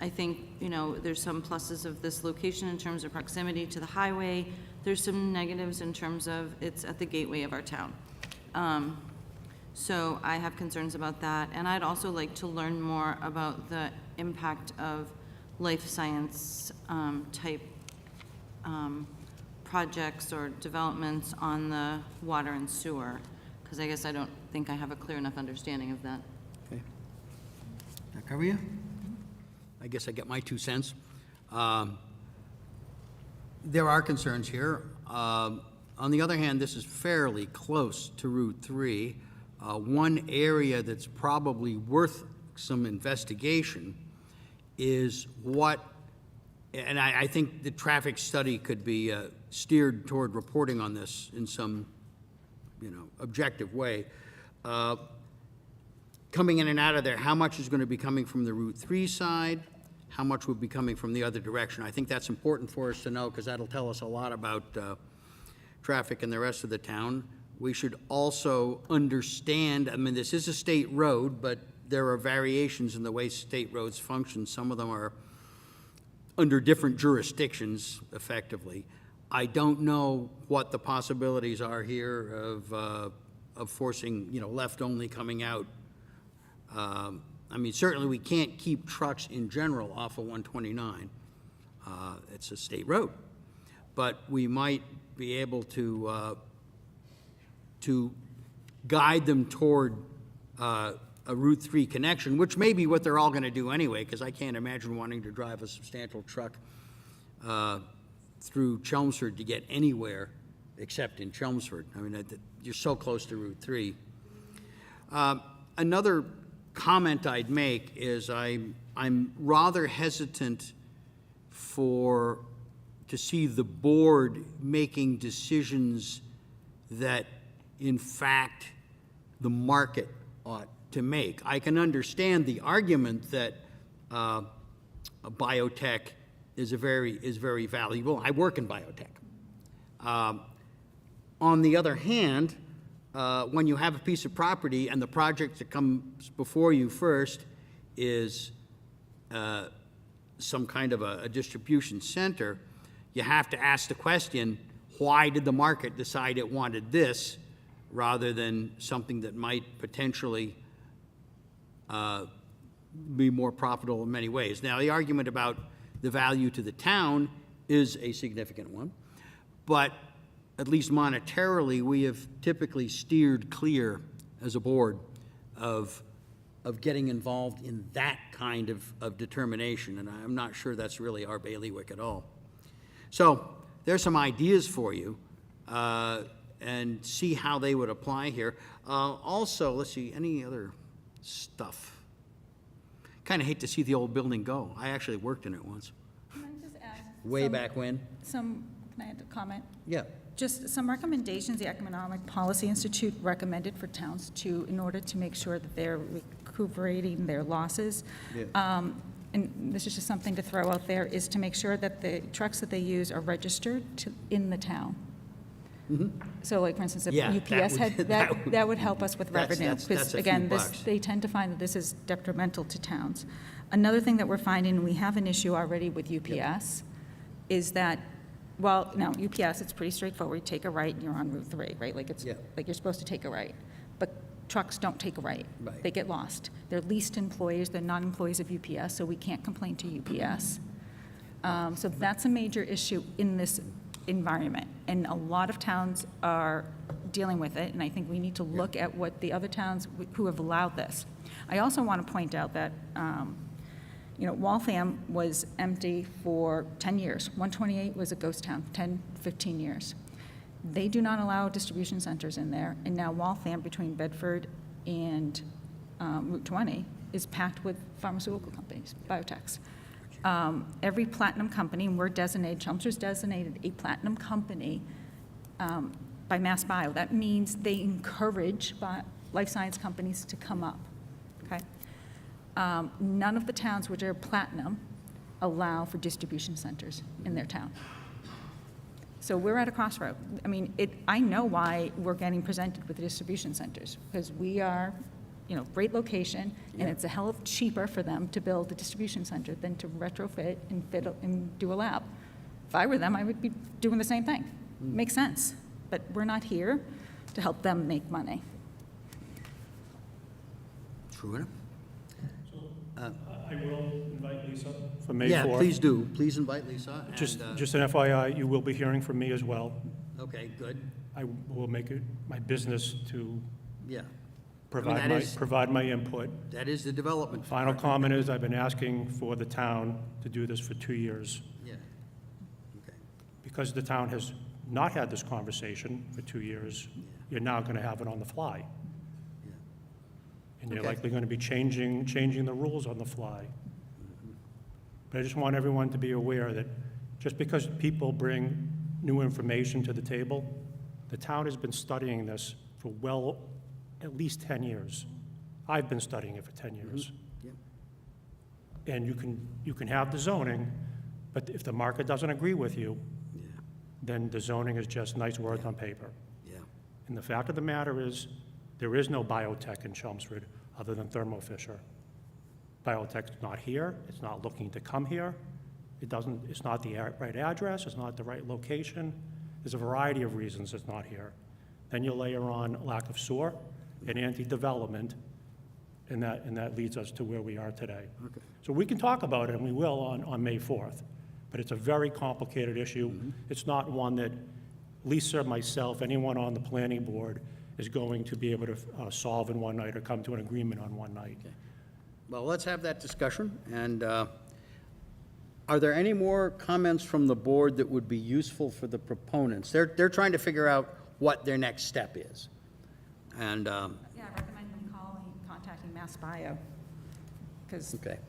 I think, there's some pluses of this location in terms of proximity to the highway. There's some negatives in terms of it's at the gateway of our town. So I have concerns about that. And I'd also like to learn more about the impact of life science type projects or developments on the water and sewer, because I guess I don't think I have a clear enough understanding of that. Okay. That cover you? I guess I get my 2 cents. There are concerns here. On the other hand, this is fairly close to Route 3. One area that's probably worth some investigation is what, and I think the traffic study could be steered toward reporting on this in some, objective way. Coming in and out of there, how much is going to be coming from the Route 3 side? How much would be coming from the other direction? I think that's important for us to know, because that'll tell us a lot about traffic in the rest of the town. We should also understand, this is a state road, but there are variations in the way state roads function. Some of them are under different jurisdictions, effectively. I don't know what the possibilities are here of forcing, left only coming out. Certainly we can't keep trucks in general off of 129. It's a state road. But we might be able to guide them toward a Route 3 connection, which may be what they're all going to do anyway, because I can't imagine wanting to drive a substantial truck through Chelmsford to get anywhere except in Chelmsford. You're so close to Route 3. Another comment I'd make is I'm rather hesitant to see the board making decisions that, in fact, the market ought to make. I can understand the argument that biotech is very valuable. I work in biotech. On the other hand, when you have a piece of property and the project that comes before you first is some kind of a distribution center, you have to ask the question, why did the market decide it wanted this rather than something that might potentially be more profitable in many ways? Now, the argument about the value to the town is a significant one, but at least monetarily, we have typically steered clear as a board of getting involved in that kind of determination, and I'm not sure that's really our bailiwick at all. So there's some ideas for you, and see how they would apply here. Also, let's see, any other stuff? Kind of hate to see the old building go. I actually worked in it once. Can I just add? Way back when? Can I add a comment? Yeah. Just some recommendations the Economic Policy Institute recommended for towns in order to make sure that they're recuperating their losses. Yeah. And this is just something to throw out there, is to make sure that the trucks that they use are registered in the town. So like, for instance, if Yeah, UPS that would help us with That's- revenue. that's Because a few again, bucks. they tend to find that this is detrimental to towns. Another thing that we're finding, and we have an issue already with UPS, is that, well, now, UPS, it's pretty straightforward. You take a right and you're on Route 3, right? Like Yeah. like you're supposed to take a right. But trucks don't take a right. Right. They get lost. They're leased employees, they're not employees of UPS, so we can't complain to UPS. So that's a major issue in this environment, and a lot of towns are dealing with it, and I think we need to look at what the other towns who have allowed this. I also want to point out that, Waltham was empty for 10 years. 128 was a ghost town, 10, 15 years. They do not allow distribution centers in there, and now Waltham, between Bedford and Route 20, is packed with pharmaceutical companies, biotechs. Every platinum company, and we're designated, Chelmsford's designated a platinum company by Mass Bio. That means they encourage life science companies to come up, okay? None of the towns which are platinum allow for distribution centers in their town. So we're at a crossroad. I mean, I know why we're getting presented with the distribution centers, because we are, great location, and it's a hell of cheaper for them to build a distribution center than to retrofit and do a lab. If I were them, I would be doing the same thing. Makes sense. But we're not here to help them make money. True enough. I will invite Lisa for May 4th. Yeah, please do. Please invite Lisa. and, Just an FYI, you will be hearing from me as well. Okay, good. I will make it my business to Yeah. provide my input. That is the development. Final comment is, I've been asking for the town to do this for 2 years. Yeah. Okay. Because the town has not had this conversation for 2 years, you're now going to have it on the fly. Yeah. And you're Okay. likely going to be changing the rules on the fly. But I just want everyone to be aware that just because people bring new information to the table, the town has been studying this for at least 10 years. I've been studying it for 10 years. Yeah. And you can have the zoning, but if the market doesn't agree with you, Yeah. then the zoning is just nice words on paper. Yeah. And the fact of the matter is, there is no biotech in Chelmsford other than Thermo Fisher. Biotech's not here, it's not looking to come here, it's not the right address, it's not the right location. There's a variety of reasons it's not here. Then you layer on lack of sewer and anti-development, and that leads us to where we are today. Okay. So we can talk about it, and we will on May 4th, but it's a very complicated issue. It's not one that Lisa, myself, anyone on the planning board is going to be able to solve in one night or come to an agreement on one night. Well, let's have that discussion, and are there any more comments from the board that would be useful for the proponents? They're trying to figure out what their next step is. And, Yeah, I recommend them contacting Mass Bio, because okay,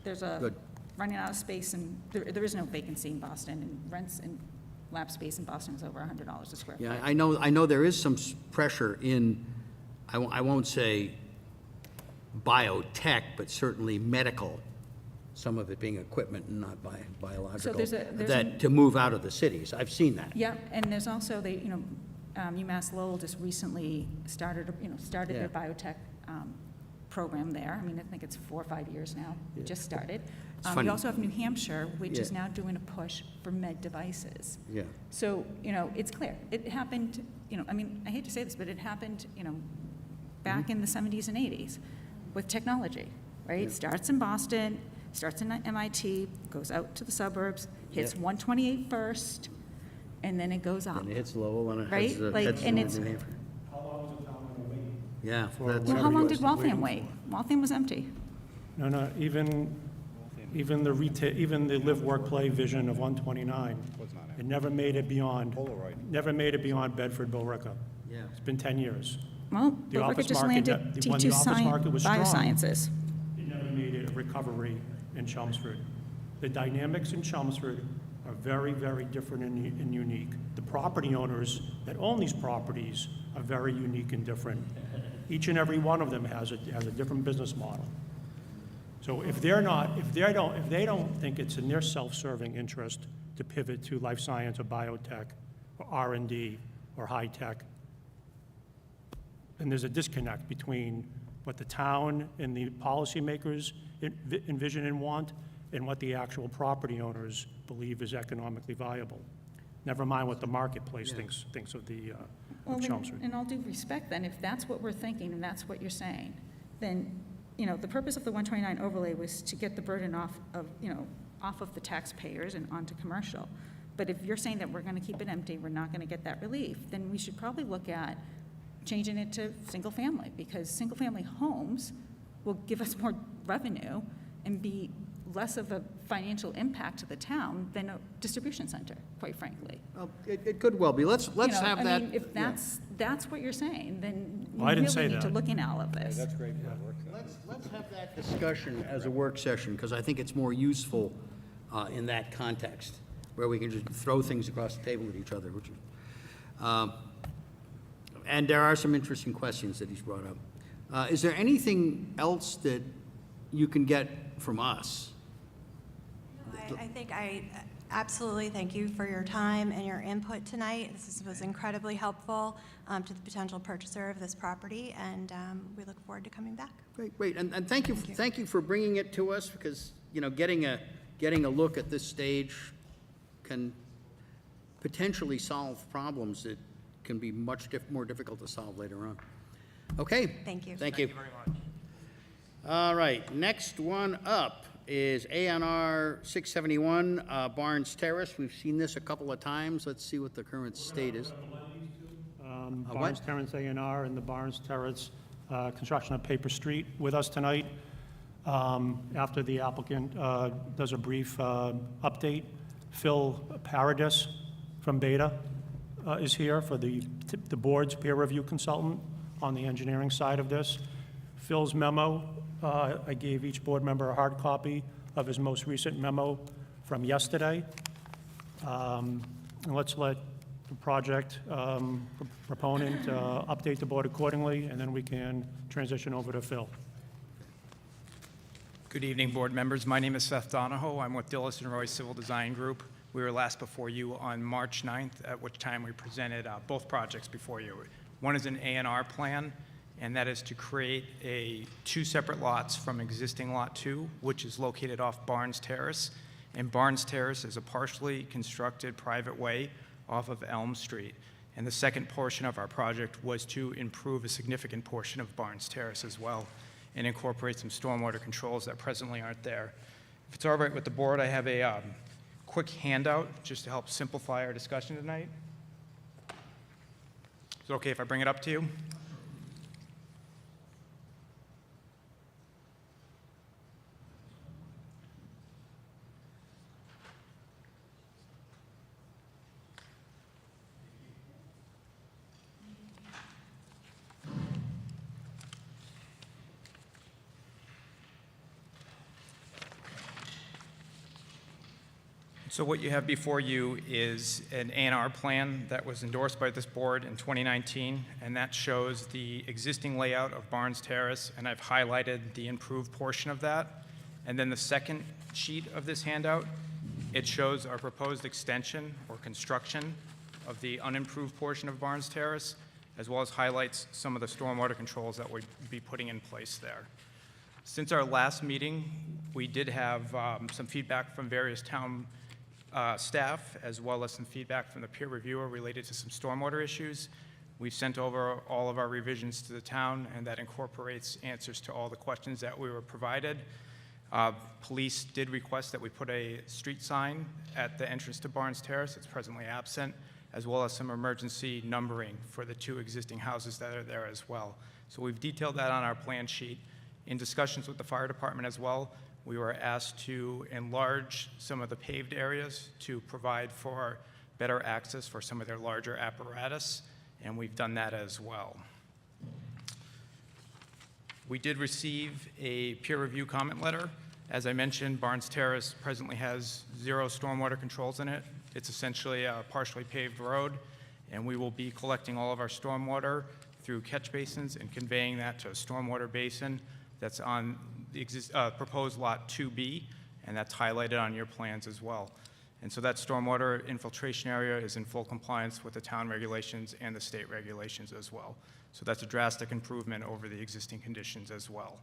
there's good. running out of space, and there is no vacancy in Boston, and rents in lab space in Boston is over $100 a square foot. Yeah, I know there is some pressure in, I won't say biotech, but certainly medical some of it being equipment and not biological, there's that, to move out of the cities. I've seen that. Yeah, and there's also, UMass Lowell just recently started Yeah. their biotech program there. I mean, I think it's 4 or 5 years now, it just started. It's funny. We also have New Hampshire, which is Yeah. now doing a push for med devices. Yeah. So, it's clear. It happened, I hate to say this, but it happened, back in the 70s and 80s with technology, right? Starts in Boston, starts in MIT, goes out to the suburbs, hits Yeah. 128 first, and then it goes up. And it hits Lowell and it Right? heads, Like, heads and to it's- New Hampshire. How long was the town going to wait? Yeah. For that's- Well, how long did Everybody Waltham was wait? Waltham was empty. No, even the retail, even the live, work, play vision of 129, it never made it beyond, Bedford, Billerica. Yeah. It's been 10 years. Well, The Billerica office just market, landed when the T2 office market was strong, Biosciences. it never made it a recovery in Chelmsford. The dynamics in Chelmsford are very, very different and unique. The property owners that own these properties are very unique and different. Each and every one of them has a different business model. So if they don't think it's in their self-serving interest to pivot to life science or biotech or R&D or high tech, then there's a disconnect between what the town and the policymakers envision and want and what the actual property owners believe is economically viable. Never mind what the marketplace thinks of the Well, of then, Chelmsford. in all due respect, then, if that's what we're thinking and that's what you're saying, then, the purpose of the 129 overlay was to get the burden off of the taxpayers and onto commercial. But if you're saying that we're going to keep it empty, we're not going to get that relief, then we should probably look at changing it to single-family, because single-family homes will give us more revenue and be less of a financial impact to the town than a distribution center, quite frankly. Well, it could well be. Let's have I that. mean, if that's what you're saying, then Well, I we didn't say really need to that. look in all of this. great. Let's have that discussion as a work session, because I think it's more useful in that context, where we can just throw things across the table at each other, which is, and there are some interesting questions that he's brought up. Is there anything else that you can get from us? I think I absolutely thank you for your time and your input tonight. This was incredibly helpful to the potential purchaser of this property, and we look forward to coming back. Great, and thank you for bringing it to us, because, getting a look at this stage can potentially solve problems that can be much more difficult to solve later on. Okay? Thank you. Thank you very much. All right, next one up is Anr 671 Barnes Terrace. We've seen this a couple of times. Let's see what the current state is. Barnes Terrace A&R and the Barnes Terrace construction of Paper Street with us tonight. After the applicant does a brief update, Phil Paradis from Beta is here for the board's peer review consultant on the engineering side of this. Phil's memo, I gave each board member a hard copy of his most recent memo from yesterday. And let's let the project proponent update the board accordingly, and then we can transition over to Phil. Good evening, board members. My name is Seth Donahoe. I'm with Dillis & Roy Civil Design Group. We were last before you on March 9th, at which time we presented both projects before you. One is an A&R plan, and that is to create two separate lots from existing Lot 2, which is located off Barnes Terrace. And Barnes Terrace is a partially constructed private way off of Elm Street. And the second portion of our project was to improve a significant portion of Barnes Terrace as well, and incorporate some stormwater controls that presently aren't there. If it's all right with the board, I have a quick handout just to help simplify our discussion tonight. Is it okay if I bring it up to you? So what you have before you is an Anr Plan that was endorsed by this board in 2019, and that shows the existing layout of Barnes Terrace, and I've highlighted the improved portion of that. And then the second sheet of this handout, it shows our proposed extension or construction of the unimproved portion of Barnes Terrace, as well as highlights some of the stormwater controls that we'd be putting in place there. Since our last meeting, we did have some feedback from various town staff, as well as some feedback from the peer reviewer related to some stormwater issues. We've sent over all of our revisions to the town, and that incorporates answers to all the questions that we were provided. Police did request that we put a street sign at the entrance to Barnes Terrace. It's presently absent, as well as some emergency numbering for the 2 existing houses that are there as well. So we've detailed that on our plan sheet. In discussions with the fire department as well, we were asked to enlarge some of the paved areas to provide for better access for some of their larger apparatus, and we've done that as well. We did receive a peer review comment letter. As I mentioned, Barnes Terrace presently has 0 stormwater controls in it. It's essentially a partially paved road, and we will be collecting all of our stormwater through catch basins and conveying that to a stormwater basin that's on the proposed Lot 2B, and that's highlighted on your plans as well. And so that stormwater infiltration area is in full compliance with the town regulations and the state regulations as well. So that's a drastic improvement over the existing conditions as well.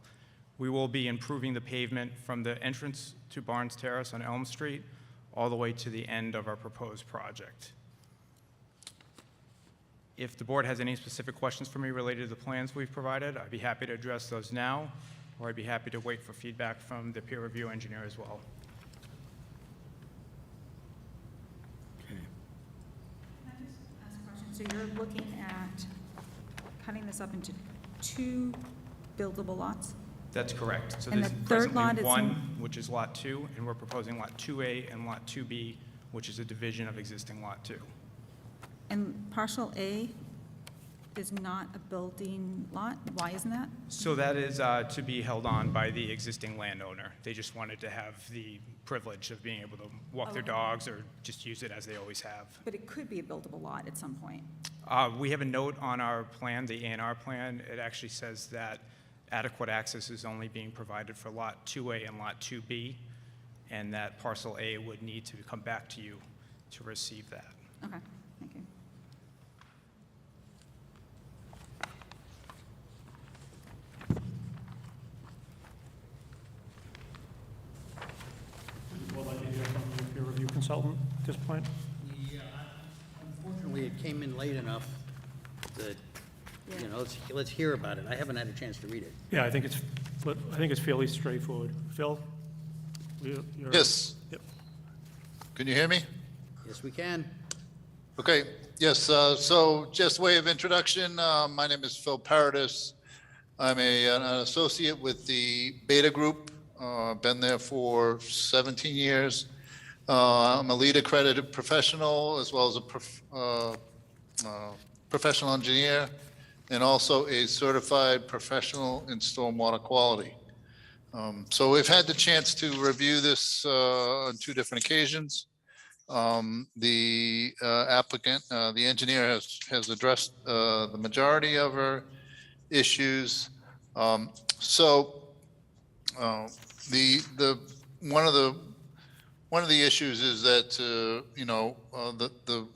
We will be improving the pavement from the entrance to Barnes Terrace on Elm Street all the way to the end of our proposed project. If the board has any specific questions for me related to the plans we've provided, I'd be happy to address those now, or I'd be happy to wait for feedback from the peer review engineer as well. So you're looking at cutting this up into 2 buildable lots? That's correct. So And there's the third lot presently is one, in- which is Lot 2, and we're proposing Lot 2A and Lot 2B, which is a division of existing Lot 2. And parcel A is not a building lot? Why isn't that? So that is to be held on by the existing landowner. They just wanted to have the privilege of being able to walk their Okay. dogs or just use it as they always have. But it could be a buildable lot at some point. We have a note on our plan, the Anr Plan. It actually says that adequate access is only being provided for Lot 2A and Lot 2B, and that parcel A would need to come back to you to receive that. Okay, thank you. Would like to hear from the peer review consultant at this point? Yeah, unfortunately, it came in late enough that, you know, let's hear about it. I haven't had a chance to read it. Yeah, I think it's fairly straightforward. Phil? You're- Yes. Yep. Can you hear me? Yes, we can. Okay, yes, so just way of introduction, my name is Phil Paradis. I'm an associate with the Beta Group, been there for 17 years. I'm a lead accredited professional as well as a professional engineer and also a certified professional in stormwater quality. So we've had the chance to review this on 2 different occasions. The applicant, the engineer has addressed the majority of our issues. So one of the issues is that you know, the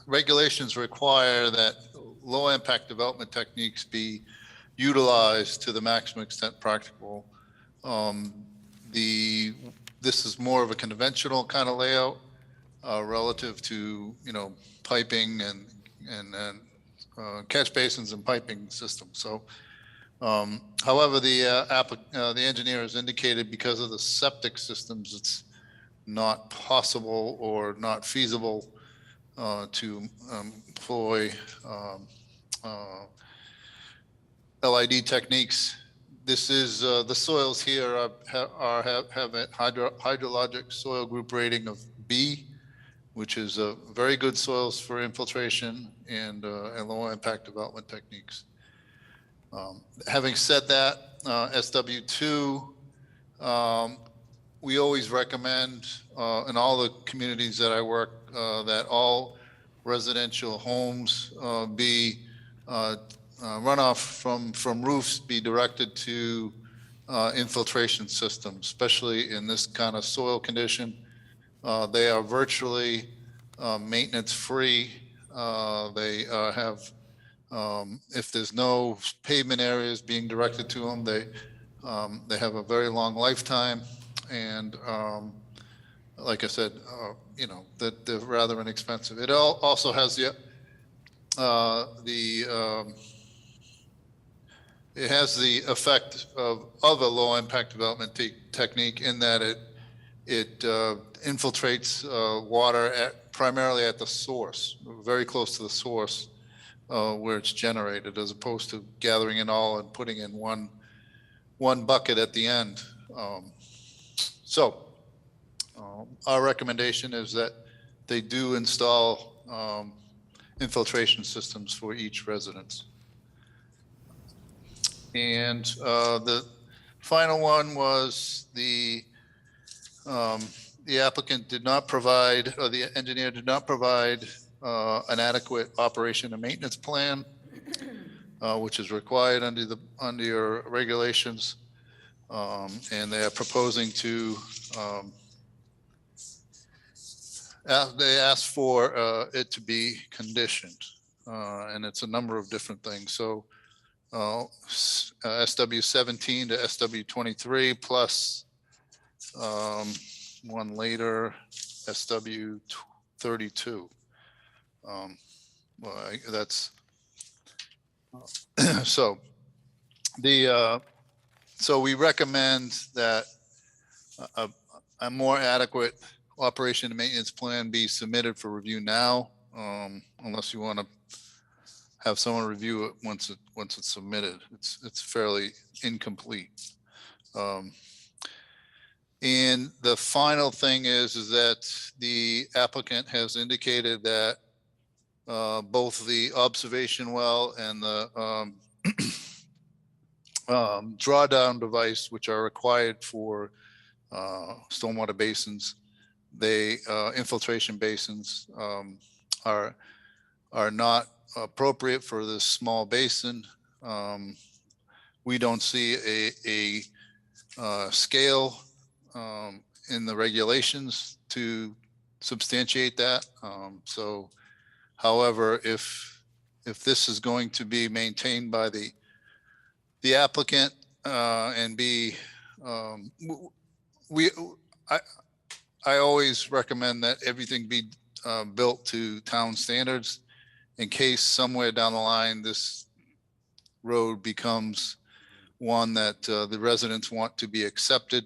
regulations require that low impact development techniques be utilized to the maximum extent practicable. This is more of a conventional kind of layout relative to, you know, piping and catch basins and piping systems. So, however, the engineer has indicated because of the septic systems, it's not possible or not feasible to employ LID techniques. This is the soils here have a hydrologic soil group rating of B, which is very good soils for infiltration and low impact development techniques. Having said that, SW2, we always recommend in all the communities that I work that all residential homes be runoff from roofs be directed to infiltration systems, especially in this kind of soil condition. They are virtually maintenance-free. They have, if there's no pavement areas being directed to them, they have a very long lifetime. And like I said, that they're rather inexpensive. It also has it has the effect of a low impact development technique in that it infiltrates water primarily at the source, very close to the source where it's generated, as opposed to gathering it all and putting in one bucket at the end. Our recommendation is that they do install infiltration systems for each residence. And the final one was the applicant did not provide, or the engineer did not provide an adequate operation and maintenance plan, which is required under your regulations. And they are proposing to, they asked for it to be conditioned, and it's a number of different things. So SW 17 to SW 23 plus one later, SW 32. That's so so we recommend that a more adequate operation and maintenance plan be submitted for review now, unless you want to have someone review it once it's submitted. It's fairly incomplete. And the final thing is that the applicant has indicated that both the observation well and the drawdown device, which are required for stormwater basins, infiltration basins, are not appropriate for this small basin. We don't see a scale in the regulations to substantiate that. However, if this is going to be maintained by the applicant and be, I always recommend that everything be built to town standards in case somewhere down the line this road becomes one that the residents want to be accepted.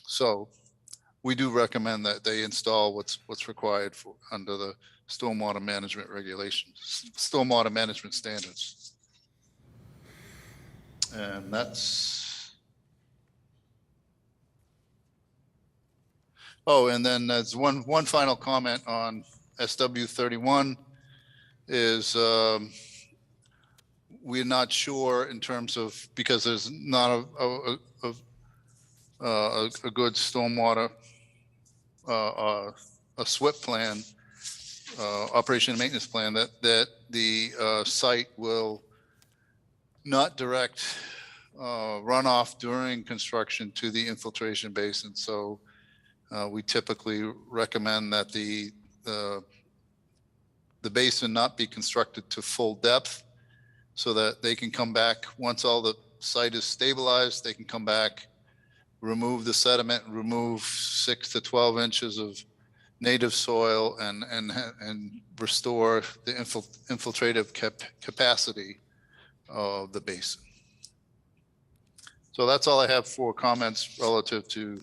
So we do recommend that they install what's required for under the stormwater management regulations, stormwater management standards. And that's, oh, and then there's one final comment on SW 31 is we're not sure in terms of, because there's not a good stormwater, a SWIP plan, operation and maintenance plan, that the site will not direct runoff during construction to the infiltration basin. So we typically recommend that the basin not be constructed to full depth, so that they can come back once all the site is stabilized. They can come back, remove the sediment, remove 6 to 12 inches of native soil, and restore the infiltrative capacity of the basin. So that's all I have for comments relative to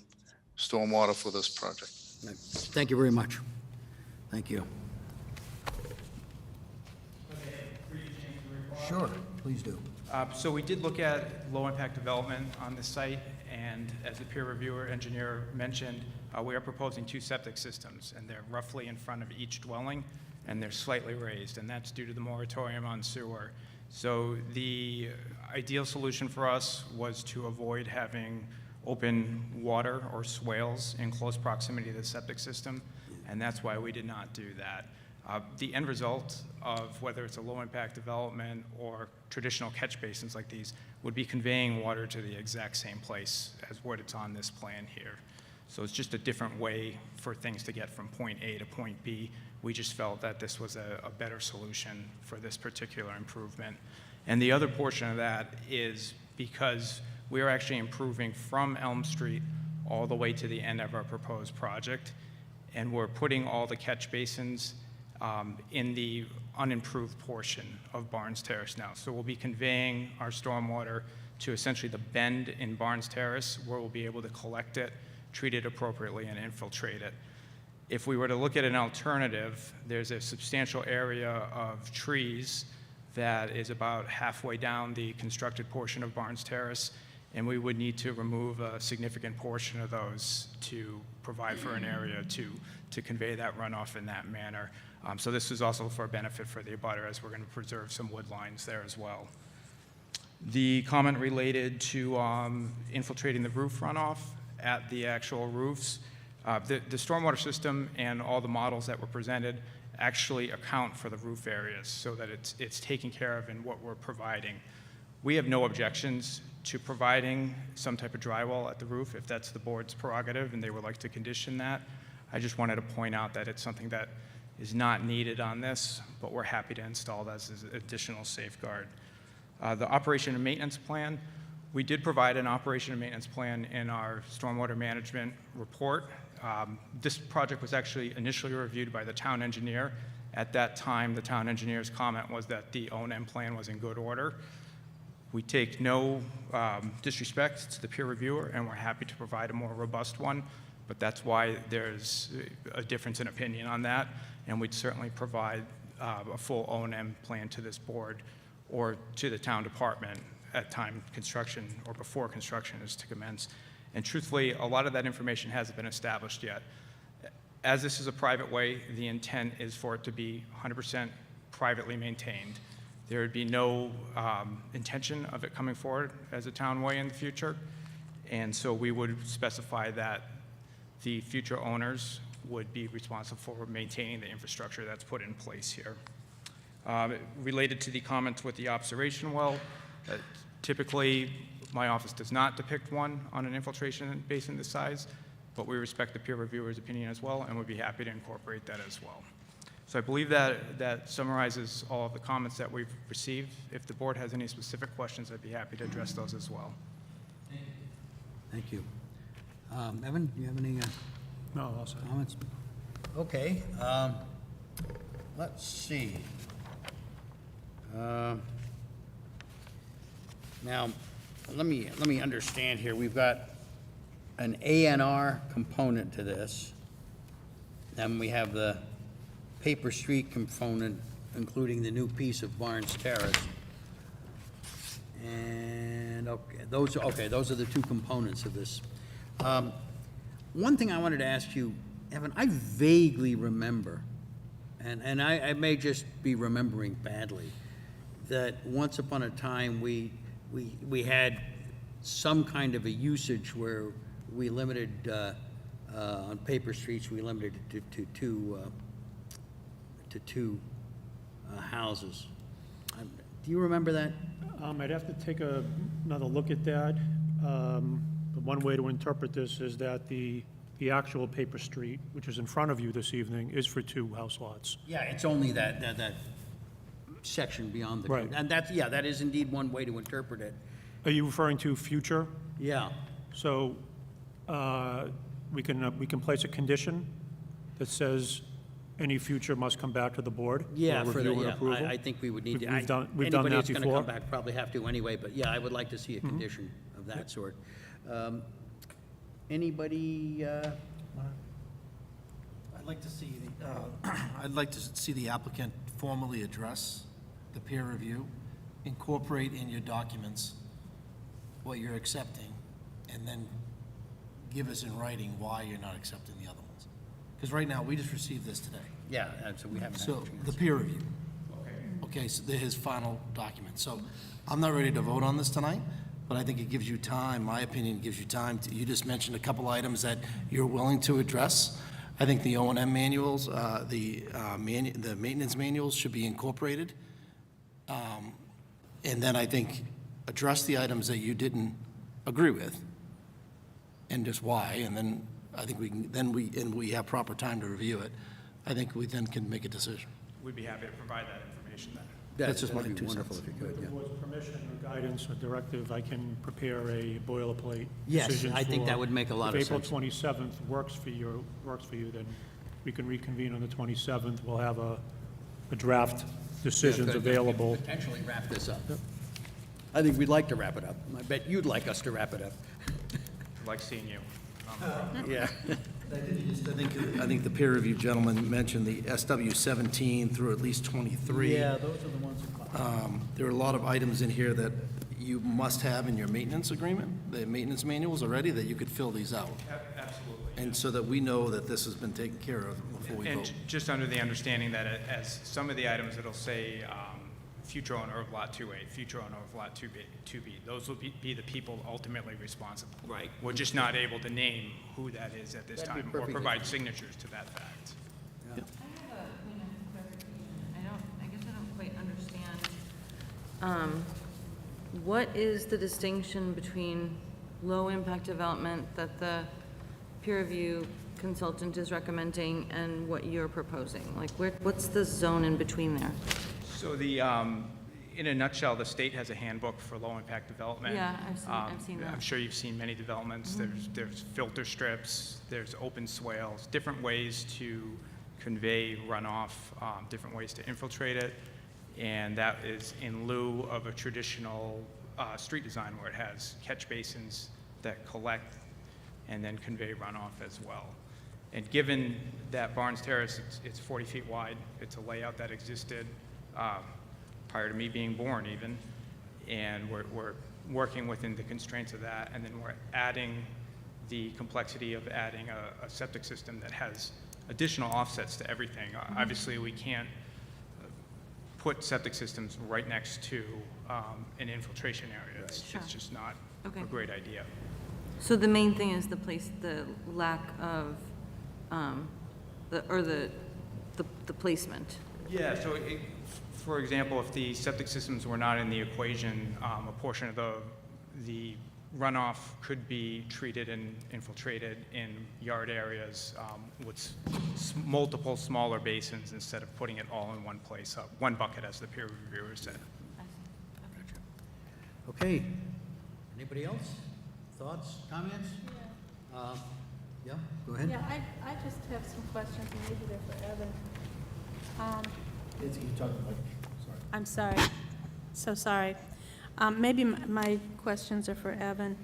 stormwater for this project. Thank you very much. Thank you. Sure, please do. So we did look at low-impact development on the site, and as the peer reviewer engineer mentioned, we are proposing 2 septic systems, and they're roughly in front of each dwelling, and they're slightly raised, and that's due to the moratorium on sewer. So the ideal solution for us was to avoid having open water or swales in close proximity to the septic system, and that's why we did not do that. The end result of whether it's a low-impact development or traditional catch basins like these would be conveying water to the exact same place as what it's on this plan here. So it's just a different way for things to get from point A to point B. We just felt that this was a better solution for this particular improvement. And the other portion of that is because we are actually improving from Elm Street all the way to the end of our proposed project, and we're putting all the catch basins in the unimproved portion of Barnes Terrace now. So we'll be conveying our stormwater to essentially the bend in Barnes Terrace, where we'll be able to collect it, treat it appropriately, and infiltrate it. If we were to look at an alternative, there's a substantial area of trees that is about halfway down the constructed portion of Barnes Terrace, and we would need to remove a significant portion of those to provide for an area to convey that runoff in that manner. So this is also for a benefit for the abutter, as we're going to preserve some wood lines there as well. The comment related to infiltrating the roof runoff at the actual roofs, the stormwater system and all the models that were presented actually account for the roof areas so that it's taken care of in what we're providing. We have no objections to providing some type of drywall at the roof if that's the board's prerogative and they would like to condition that. I just wanted to point out that it's something that is not needed on this, but we're happy to install that as an additional safeguard. The operation and maintenance plan, we did provide an operation and maintenance plan in our stormwater management report. This project was actually initially reviewed by the town engineer. At that time, the town engineer's comment was that the O&M plan was in good order. We take no disrespect to the peer reviewer, and we're happy to provide a more robust one, but that's why there's a difference in opinion on that, and we'd certainly provide a full O&M plan to this board or to the town department at time construction or before construction is to commence. And truthfully, a lot of that information hasn't been established yet. As this is a private way, the intent is for it to be 100% privately maintained. There would be no intention of it coming forward as a town way in the future. And so we would specify that the future owners would be responsible for maintaining the infrastructure that's put in place here. Related to the comments with the observation well, typically my office does not depict one on an infiltration basin this size, but we respect the peer reviewer's opinion as well, and would be happy to incorporate that as well. So I believe that summarizes all of the comments that we've received. If the board has any specific questions, I'd be happy to address those as well. Thank you. Evan, do you have any No, I'll say. comments? Okay, let's see. Now, let me understand here. We've got an ANR component to this. Then we have the paper street component, including the new piece of Barnes Terrace. And, those are the two components of this. One thing I wanted to ask you, Evan, I vaguely remember, and I may just be remembering badly, that once upon a time we had some kind of a usage where we limited, on paper streets, we limited it to two houses. Do you remember that? I'd have to take another look at that. The one way to interpret this is that the actual paper street, which is in front of you this evening, is for two house lots. Yeah, it's only that section beyond the. Right. And that is indeed one way to interpret it. Are you referring to future? Yeah. So we can place a condition that says any future must come back to the board Yeah, for for review the, and approval. I think we would need to. We've done Anybody that that's gonna before. come back probably have to anyway, but yeah, I would like to see a condition of that sort. Anybody, I'd like to see the applicant formally address the peer review, incorporate in your documents what you're accepting, and then give us in writing why you're not accepting the other ones. Because right now, we just received this today. yeah, so we haven't had a So, chance. the peer review. Okay, so they're his final document. So, I'm not ready to vote on this tonight, but I think it gives you time, my opinion, it gives you time to, you just mentioned a couple items that you're willing to address. I think the O&M manuals, the maintenance manuals should be incorporated. And then I think address the items that you didn't agree with, and just why, and then I think we have proper time to review it. I think we then can make a decision. We'd be happy to provide that information then. That's just my That'd be 2 wonderful cents. if you With could, the yeah. board's permission or guidance or directive, I can prepare a boilerplate Yes, decision I think for- that would make a lot of If April sense. 27th works for you, then we can reconvene on the 27th. We'll have a draft decisions Yeah, could available. Potentially wrap this up. I think we'd like to wrap it up. I bet you'd like us to wrap it up. Like seeing you. Yeah. I think the peer review gentleman mentioned the SW 17 through at least 23. those are the ones that There are a lot of items in here that you must have in your maintenance agreement, the maintenance manuals already, that you could fill these out. Absolutely. And so that we know that this has been taken care of before we And vote. just under the understanding that as some of the items, it'll say future owner of Lot 2A, future owner of Lot 2B, those will be the people ultimately responsible. Right. We're just not able to name who that is at this That'd be time, or perfectly provide signatures to that fact. I have a point of clarification. I guess I don't quite understand. What is the distinction between low-impact development that the peer review consultant is recommending and what you're proposing? Like, what's the zone in between there? So in a nutshell, the state has a handbook for low-impact development. Yeah, I've seen that. I'm sure you've seen many developments. There's filter strips, there's open swales, different ways to convey runoff, different ways to infiltrate it. And that is in lieu of a traditional street design where it has catch basins that collect and then convey runoff as well. And given that Barnes Terrace, it's 40 feet wide, it's a layout that existed prior to me being born even, and we're working within the constraints of that, and then we're adding the complexity of adding a septic system that has additional offsets to everything. Obviously, we can't put septic systems right next to an infiltration area. It's just not Okay. a great idea. So the main thing is the lack of, the placement. Yeah, so for example, if the septic systems were not in the equation, a portion of the runoff could be treated and infiltrated in yard areas with multiple smaller basins instead of putting it all in one place, one bucket, as the peer reviewer said. Okay. Anybody else? Thoughts, comments? Yeah, go ahead. Yeah, I just have some questions, and maybe they're for Evan. I'm sorry. So sorry. Maybe my questions are for Evan.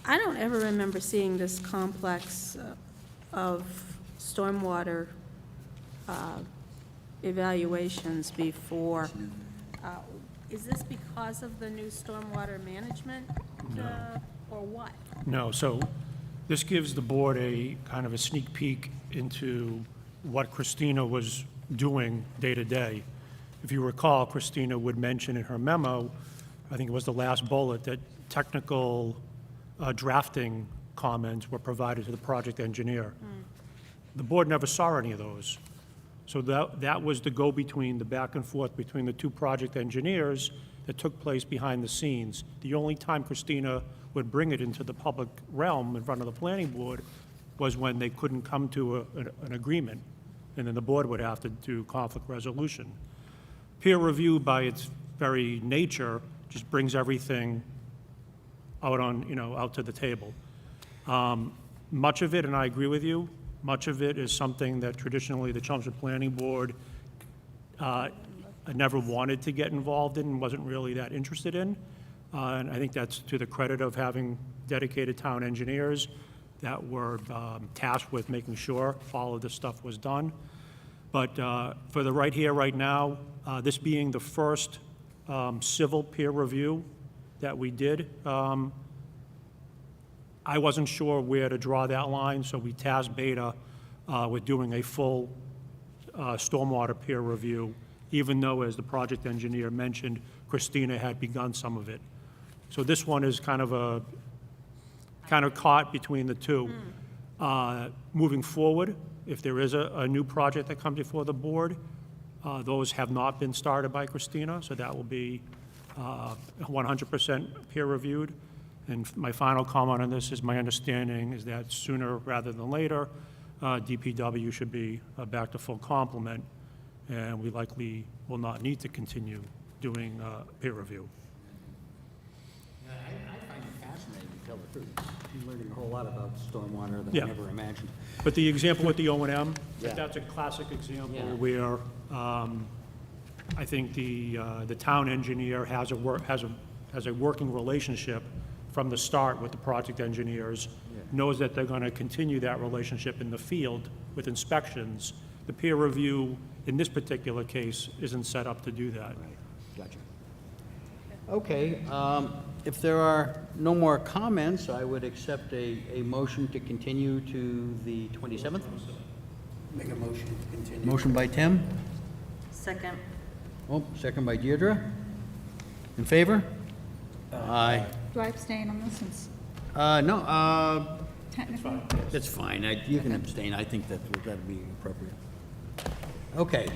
I don't ever remember seeing this complex of stormwater evaluations before. Is this because of the new stormwater management? Or what? No, so this gives the board a kind of a sneak peek into what Christina was doing day to day. If you recall, Christina would mention in her memo, I think it was the last bullet, that technical drafting comments were provided to the project engineer. The board never saw any of those. So that was the go-between, the back and forth between the two project engineers that took place behind the scenes. The only time Christina would bring it into the public realm in front of the planning board was when they couldn't come to an agreement, and then the board would have to do conflict resolution. Peer review, by its very nature, just brings everything out out to the table. Much of it, and I agree with you, much of it is something that traditionally the Chelmsford Planning Board never wanted to get involved in and wasn't really that interested in. And I think that's to the credit of having dedicated town engineers that were tasked with making sure all of this stuff was done. But for the right here, right now, this being the first civil peer review that we did, I wasn't sure where to draw that line, so we tasked Beta with doing a full stormwater peer review, even though, as the project engineer mentioned, Christina had begun some of it. So this one is kind of caught between the two. Moving forward, if there is a new project that comes before the board, those have not been started by Christina, so that will be 100% peer-reviewed. And my final comment on this is my understanding is that sooner rather than later, DPW should be back to full complement, and we likely will not need to continue doing peer review. I find it fascinating, to tell the truth. I'm learning a whole lot about stormwater that Yeah. I never imagined. But the example with the O&M, Yeah. that's a classic example Yeah. where I think the town engineer has a working relationship from the start with the project engineers, knows that they're going to continue that relationship in the field with inspections. The peer review, in this particular case, isn't set up to do that. Gotcha. Okay, if there are no more comments, I would accept a motion to continue to the 27th. Make a motion to continue. Motion by Tim. Second. Oh, second by Deirdre. In favor? Aye. Do I abstain on this since No, technically? that's fine. You can abstain. I think that'd be appropriate. Okay.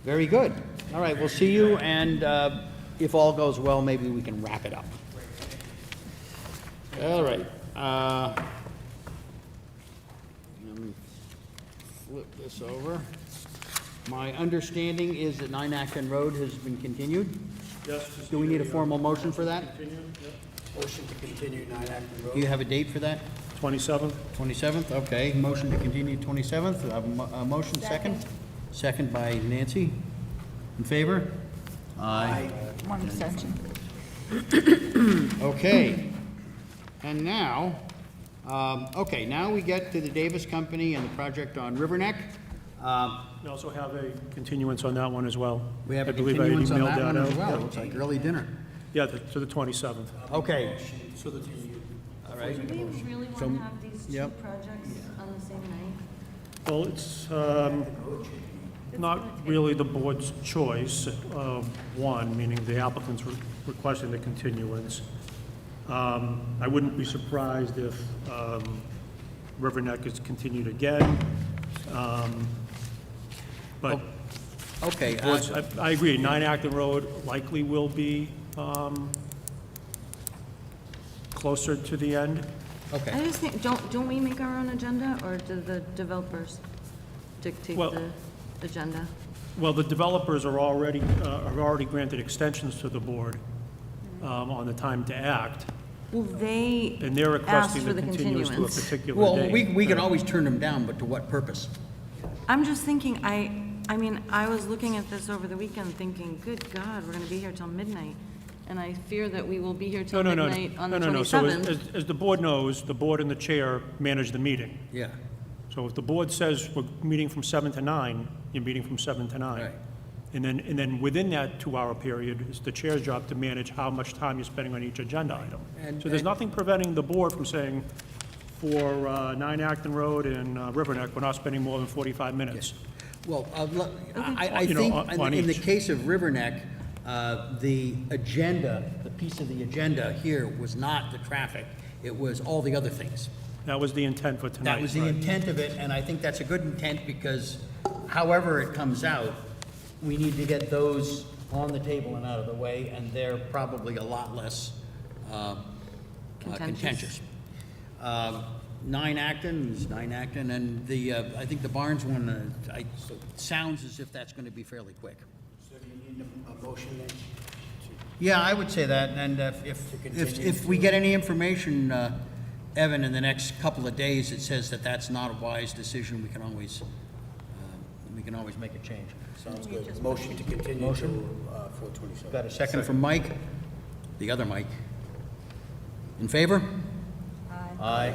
Very good. All right, we'll see you, and if all goes well, maybe we can wrap it up. All right. Let me flip this over. My understanding is that 9 Acton Road has been continued. Yes. Do we need a formal motion for that? Motion to continue 9 Acton Road. Do you have a date for that? 27th? 27th, okay. Motion to continue 27th. A motion, second? Second by Nancy. In favor? Aye. One abstention. Okay. And now, now we get to the Davis Company and the project on River Neck. We also have a continuance on that one as well. We have a I believe I continuance on emailed that one as out. well. Yep. Looks like early dinner. Yeah, to the 27th. Okay. All right. Do we really want to have these two yep. projects on the same night? Well, it's not really the board's choice, one, meaning the applicant's requesting the continuance. I wouldn't be surprised if River Neck is continued again. But Okay. I agree, 9 Acton Road likely will be closer to the end. Okay. I just think, don't we make our own agenda, or do the developers dictate Well- the agenda? Well, the developers are already, have already granted extensions to the board on the time to act, Well, they and they're asked requesting for the the continuance to a continuance. particular Well, date. we can always turn them down, but to what purpose? I'm just thinking, I mean, I was looking at this over the weekend thinking, good God, we're gonna be here till midnight. And I fear that we will be here till No. midnight on the No. So 27th. as the board knows, the board and the chair manage the meeting. Yeah. So if the board says we're meeting from 7 to 9, you're meeting from 7 to 9. Right. And then within that 2-hour period, it's the chair's job to manage how much time you're spending on each agenda item. And- So there's nothing preventing the board from saying, for 9 Acton Road and River Neck, we're not spending more than 45 minutes. Well, I You know, think on in the each. case of River Neck, the agenda, the piece of the agenda here was not the traffic. It was all the other things. That was the intent for tonight. That was the right? intent of it, and I think that's a good intent because however it comes out, we need to get those on the table and out of the way, and they're probably a lot less contentious. 9 Acton is 9 Acton, and I think the Barnes one, sounds as if that's going to be fairly quick. So do you need a motion then? Yeah, I would say that, and if we get any information, Evan, in the next couple of days, that says that that's not a wise decision, we can always make a change. Sounds good. Motion to continue Motion. to 4/27. Got a second from Mike? The other Mike. In favor? Aye.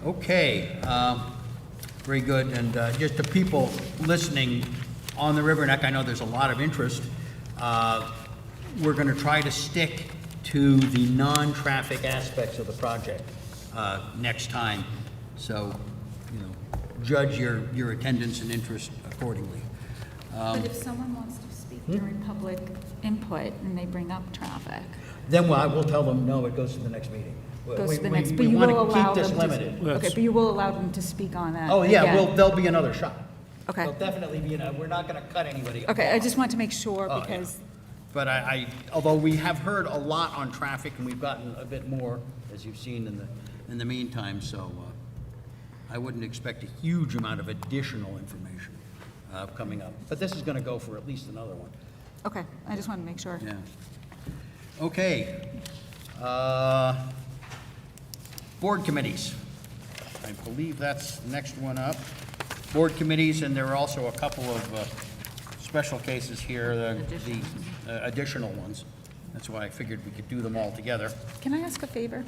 Okay, very good, and just the people listening on the River Neck, I know there's a lot of interest. We're going to try to stick to the non-traffic aspects of the project next time, so, judge your attendance and interest accordingly. But if someone wants to speak during public input and they bring up traffic, Then we'll tell them, no, it goes to the next meeting. goes to the We- next, we but you wanna will keep allow this them to. limited. Okay, but you will allow them to speak on that. Oh, yeah, again. well, there'll be another shot. Okay. There'll definitely be, we're not gonna cut anybody. Okay, I off. just want to make sure Oh, yeah. because, But although we have heard a lot on traffic, and we've gotten a bit more, as you've seen in the meantime, so I wouldn't expect a huge amount of additional information coming up. But this is gonna go for at least another one. okay, I just want to make sure. Yeah. Okay. Board committees. I believe that's next one up. Board committees, and there are also a couple of special cases here, the additional ones. That's why I figured we could do them all together. Can I ask a favor?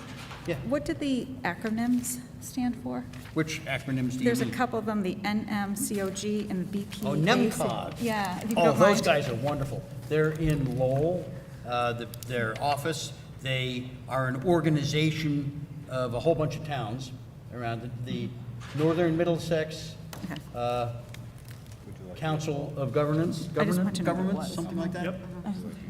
Yeah. What do the acronyms stand for? Which acronyms do you There's a need? couple of them, the NMCOG and the BPAC. Oh, NEMCOG. Yeah, if you Oh, don't those mind. guys are wonderful. They're in Lowell, their office. They are an organization of a whole bunch of towns around the northern Middlesex Council of Governance, I just want to know what it Governments, was. something like that? Yep.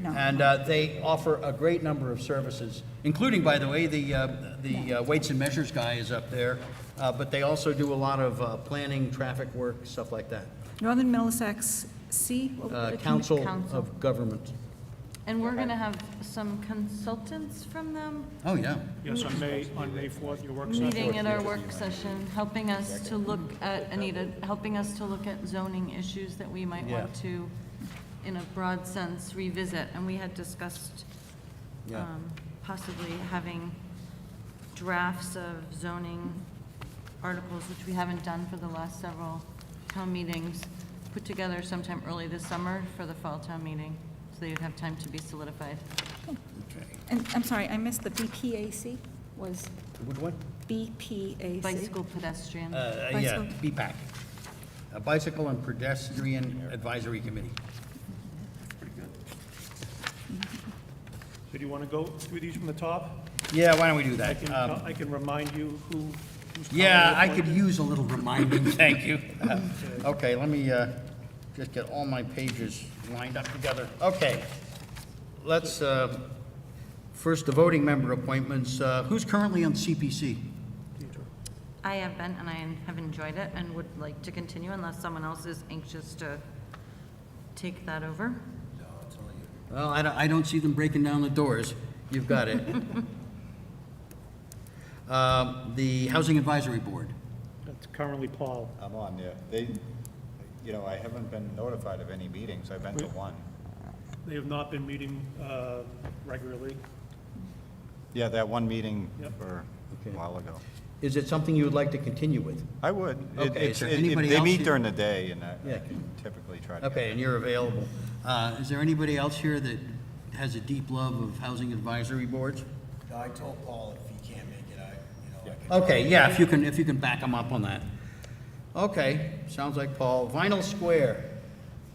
No. And they offer a great number of services, including, by the way, the Weights and Measures guy is up there, but they also do a lot of planning, traffic work, stuff like that. Northern Middlesex Council of Government. And we're going to have some consultants from them Oh, yeah. Yes, on May 4th, your work session. meeting at our work session, helping us to look at, Anita, helping us to look at zoning issues that we might Yeah. want to, in a broad sense, revisit. And we had discussed Yeah. possibly having drafts of zoning articles, which we haven't done for the last several town meetings, put together sometime early this summer for the fall town meeting, so they'd have time to be solidified. And I'm sorry, I missed the BPAC was Which one? BPAC. Bicycle pedestrian. Yeah, Bicycle. BPAC, a Bicycle and Pedestrian Advisory Committee. So do you want to go through these from the top? Yeah, why don't we do I that? can remind you who's Yeah, currently I could appointed. use a little reminding, thank you. Okay, let me just get all my pages lined up together. Okay, let's, first, the voting member appointments. Who's currently on CPC? I have been, and I have enjoyed it, and would like to continue unless someone else is anxious to take that over. Well, I don't see them breaking down the doors. You've got it. The Housing Advisory Board. That's currently Paul. I'm on there. I haven't been notified of any meetings. I've been to one. They have not been meeting regularly. Yeah, that one meeting Yep. for Okay. a while ago. Is it something you would like to continue with? I would. Okay, is there anybody They else meet here? during the day, and I Yeah. typically try to. Okay, and you're available. Is there anybody else here that has a deep love of housing advisory boards? No, I told Paul if he can't make it, I can. Okay, yeah, if you can back them up on that. Okay, sounds like Paul. Vinyl Square.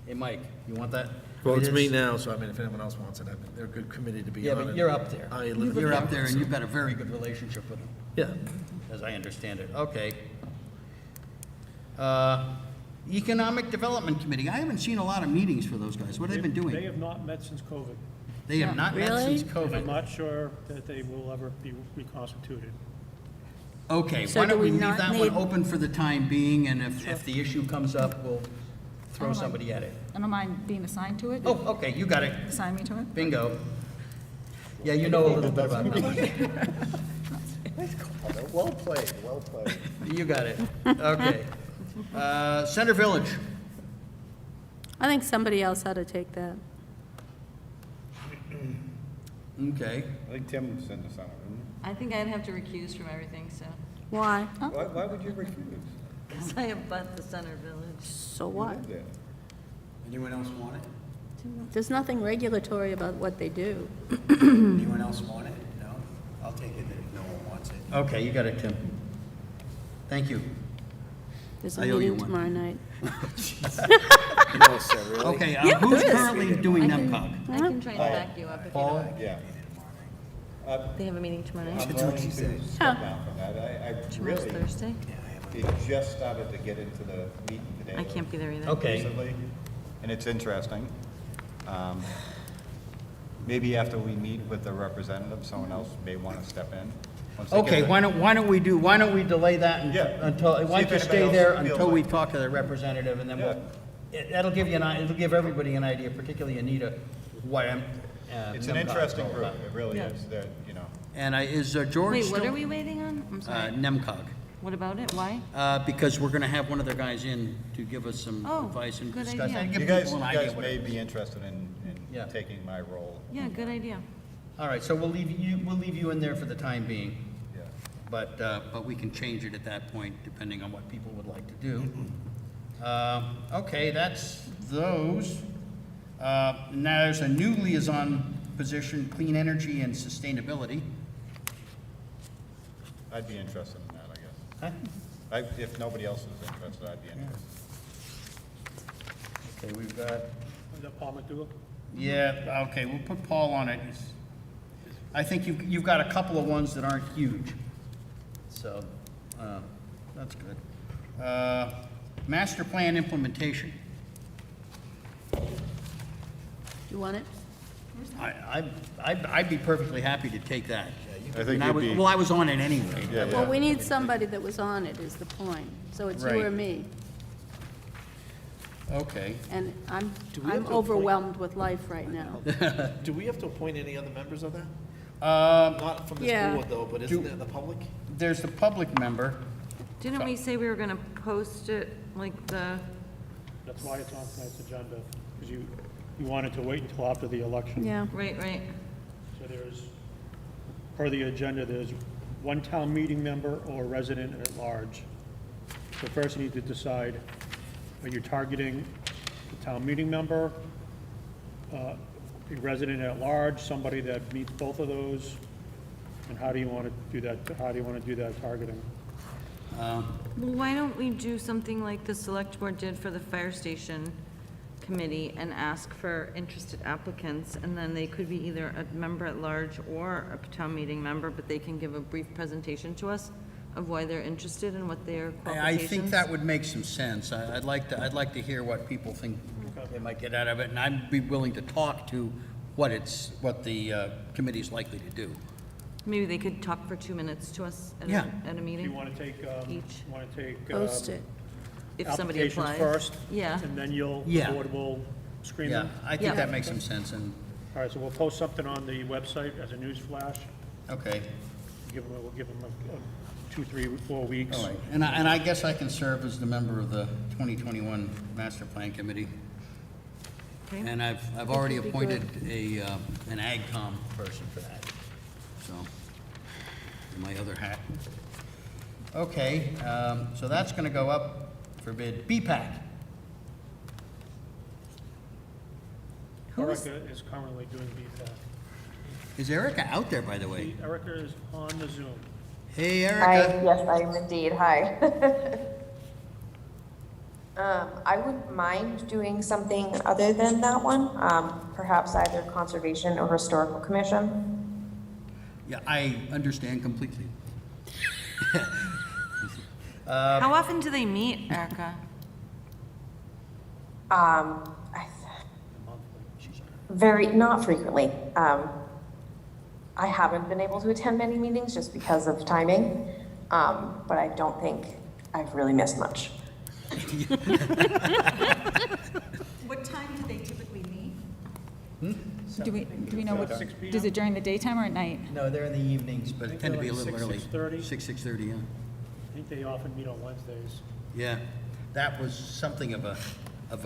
Hey, Mike, you want that? Well, it's It me is- now, so I mean, if anyone else wants it, they're a good committee to be Yeah, on. but and you're up there. I live You're up there, there, and so- you've got a very good relationship with them, Yeah. as I understand it. Okay. Economic Development Committee. I haven't seen a lot of meetings for those guys. What have they been They doing? have not met since COVID. They have not met Really? since And I'm COVID. not sure that they will ever be reconstituted. Okay, So why do don't we we leave not that one need- open for the time being, and if the issue comes up, we'll throw somebody at it. I don't mind being assigned to it. Oh, okay, you got it. Assign me to it. Bingo. Yeah, you know a little bit about that. Well played, well played. You got it. Okay. Center Village. I think somebody else ought to take that. Okay. I think Tim's in the center, isn't I think I'd have to recuse from everything, so, Why? he? Why would you refuse? because I abut the center village. So what? Anyone else want it? There's nothing regulatory about what they do. Anyone else want it? No? I'll take it if no one wants it. Okay, you got it, Tim. Thank you. There's a I owe you meeting one. tomorrow night. No, sir, really? Okay, Yeah, who's there is. currently doing NEMCOG? I can try to back you up if you Paul? want. Yeah. They have a meeting tomorrow night? I'm willing to step down from that. I Tomorrow's really, Thursday? it just started to get into the meeting today. I can't be there either. Okay. Recently, and it's interesting. Maybe after we meet with the representative, someone else may want to step in. once they get Okay, the- why don't we delay that Yeah. until, See why if don't you stay anybody there else feels until we like- talk to the representative, and then that'll give you it'll give everybody an idea, particularly Anita, what It's an NEMCOG's interesting all group, about. it really is, they're, you know. And is George Wait, still? what are we waiting on? I'm sorry. NEMCOG. What about it? Why? Because we're gonna have one of their guys in to give us some Oh, advice and good discuss. idea. and give You guys, people you an idea guys what may it is. be interested in Yeah. taking my role. Yeah, good idea. All right, so we'll leave you in there for the time being, Yeah. but we can change it at that point, depending on what people would like to do. Okay, that's those. Now, there's a new liaison position, Clean Energy and Sustainability. I'd be interested in that, I guess. Huh? If nobody else is interested, I'd be interested. Okay, we've got, Is that Paul McDougal? yeah, okay, we'll put Paul on it. I think you've got a couple of ones that aren't huge, so, that's good. Master Plan Implementation. You want it? I'd be perfectly happy to take that. I think And you'd be- well, I was on it anyway. Yeah, Well, yeah. we need somebody that was on it, is the point. So it's you or Right. me. Okay. And I'm Do we have to appoint- overwhelmed with life right now. Do we have to appoint any other members of that? Um, Not from this Yeah. board, though, but isn't there the public? There's the public member. Didn't we say we were gonna post it, like the, That's why it's on tonight's agenda, because you wanted to wait until after the election. Yeah. right. So there's, per the agenda, there's one town meeting member or resident at large. So first you need to decide, are you targeting the town meeting member, a resident at large, somebody that meets both of those? And how do you want to do that, targeting? Well, why don't we do something like the select board did for the fire station committee and ask for interested applicants, and then they could be either a member at large or a town meeting member, but they can give a brief presentation to us of why they're interested and what their I qualifications. think that would make some sense. I'd like to hear what people think they might get out of it, and I'd be willing to talk to what the committee's likely to do. Maybe they could talk for 2 minutes to us at Yeah. a Do meeting, you want to take, Each. Post it. if somebody applications applies. first? Yeah. And then the Yeah. board will screen Yeah, them? I think Yeah. that makes some sense, and, All right, so we'll post something on the website as a news flash. okay. We'll give them 2, 3, 4 weeks. All right, and I guess I can serve as the member of the 2021 Master Plan Committee. Okay. And I've already appointed an AgCom person for that, so, in my other hat. Okay, so that's gonna go up for bid. BPAC, Who's- Erica is currently doing BPAC. is Erica out there, by the way? Erica is on the Zoom. Hey, Hi, Erica. yes, I am indeed. Hi. I wouldn't mind doing something other than that one, perhaps either Conservation or Historical Commission. Yeah, I understand completely. How often do they meet, Erica? Not frequently. I haven't been able to attend many meetings just because of timing, but I don't think I've really missed much. What time do they typically meet? Do we know what, 6 p.m.? is it during the daytime or at night? No, they're in the evenings, but it tend to be a little Like early. 6:30? 6:30, yeah. I think they often meet on Wednesdays. Yeah, that was something of a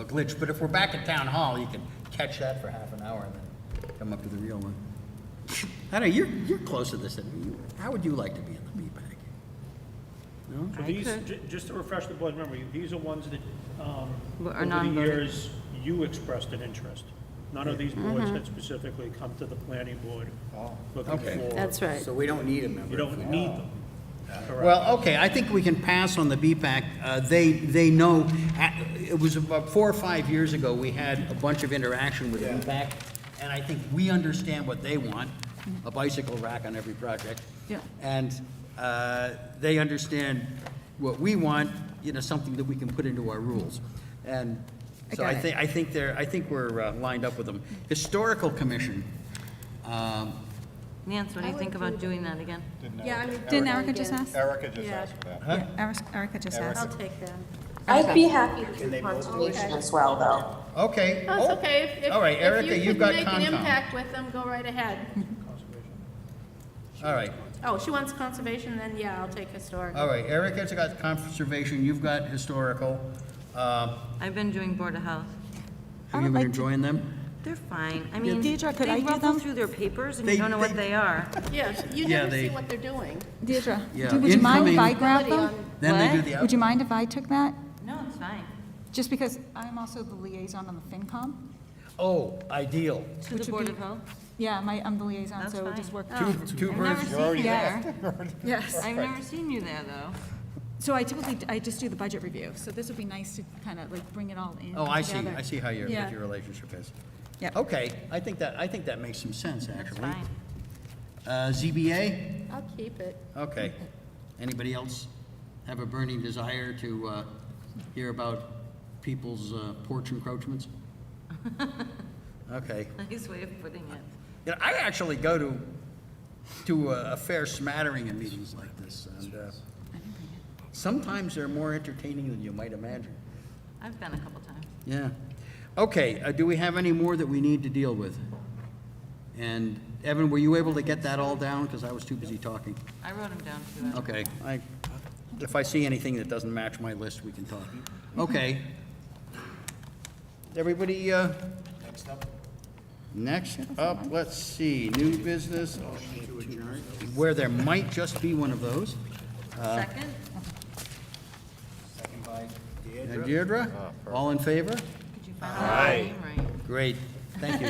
glitch, but if we're back at Town Hall, you can catch that for half an hour and then come up to the real one. I know, you're close to this, how would you like to be in the BPAC? No? So I these, could. just to refresh the board's memory, these are ones that, What are over the non-voting. years, you expressed an interest. None of these boards had specifically come to the planning board looking Okay. for. That's right. So we don't need a member. You don't need them. Correct. Well, okay, I think we can pass on the BPAC. They know, it was about 4 or 5 years ago, we had a bunch of interaction with the BPAC, and I think we understand what they want, a bicycle rack on every project. Yeah. And they understand what we want, something that we can put into our rules. And so got I think we're lined up with them. Historical Commission, Nance, what do you think about doing that again? Yeah, I would. Didn't Erica just ask? Erica just Yeah. asked for that. Huh? Erica just asked. I'll take that. I'd be happy to do conservation as well, though. Okay. Oh, it's okay. If- All right, Erica, If you you've could got make an Concom. impact with them, go right ahead. All right, Oh, she wants conservation, then yeah, I'll take historic. all right, Erica's got conservation, you've got historical. I've been doing Board of Health. Have you been enjoying them? They're fine. I mean, Deidre, could I they do ruffle them? through their papers and They- you don't know what they- they are. Yeah, you Yeah, never see they- what they're doing. Deirdre, Yeah, would you mind if I incoming- grabbed them? Then they do What? the Would you mind if I took that? No, it's fine. Just because I'm also the liaison on the FinCom. Oh, ideal. To Which the would Board be- of Health? Yeah, I'm the liaison, That's so we'll fine. just work. Two I've never birds. seen you Yeah. there. Yes. I've never seen you there, though. So I just do the budget review, so this would be nice to kind of like bring it all in Oh, I see, together. I see how your, Yeah. what your relationship is. Yep. Okay, I think that makes some sense, That's actually. fine. ZBA? I'll keep it. Okay. Anybody else have a burning desire to hear about people's porch encroachments? Okay. Nice way of putting it. You know, I actually go to a fair smattering of meetings like this, and sometimes they're more entertaining than you might imagine. I've been a couple times. Yeah. Okay, do we have any more that we need to deal with? And Evan, were you able to get that all down? Because I was too busy talking. I wrote them down too. Okay, if I see anything that doesn't match my list, we can talk. Okay. Everybody, next up, let's see, new business, where there might just be one of those. Second? Second by And Deirdre, all in favor? Could you find the name right? Great, thank you. I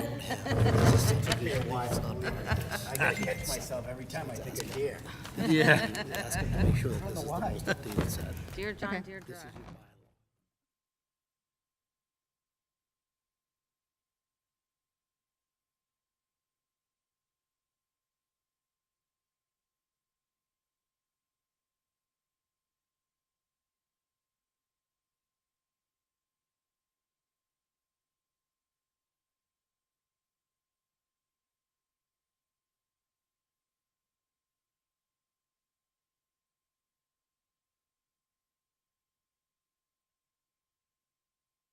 gotta catch myself every time I think of deer. Yeah. Make sure that this is the most updated set. Dear John, dear Dry.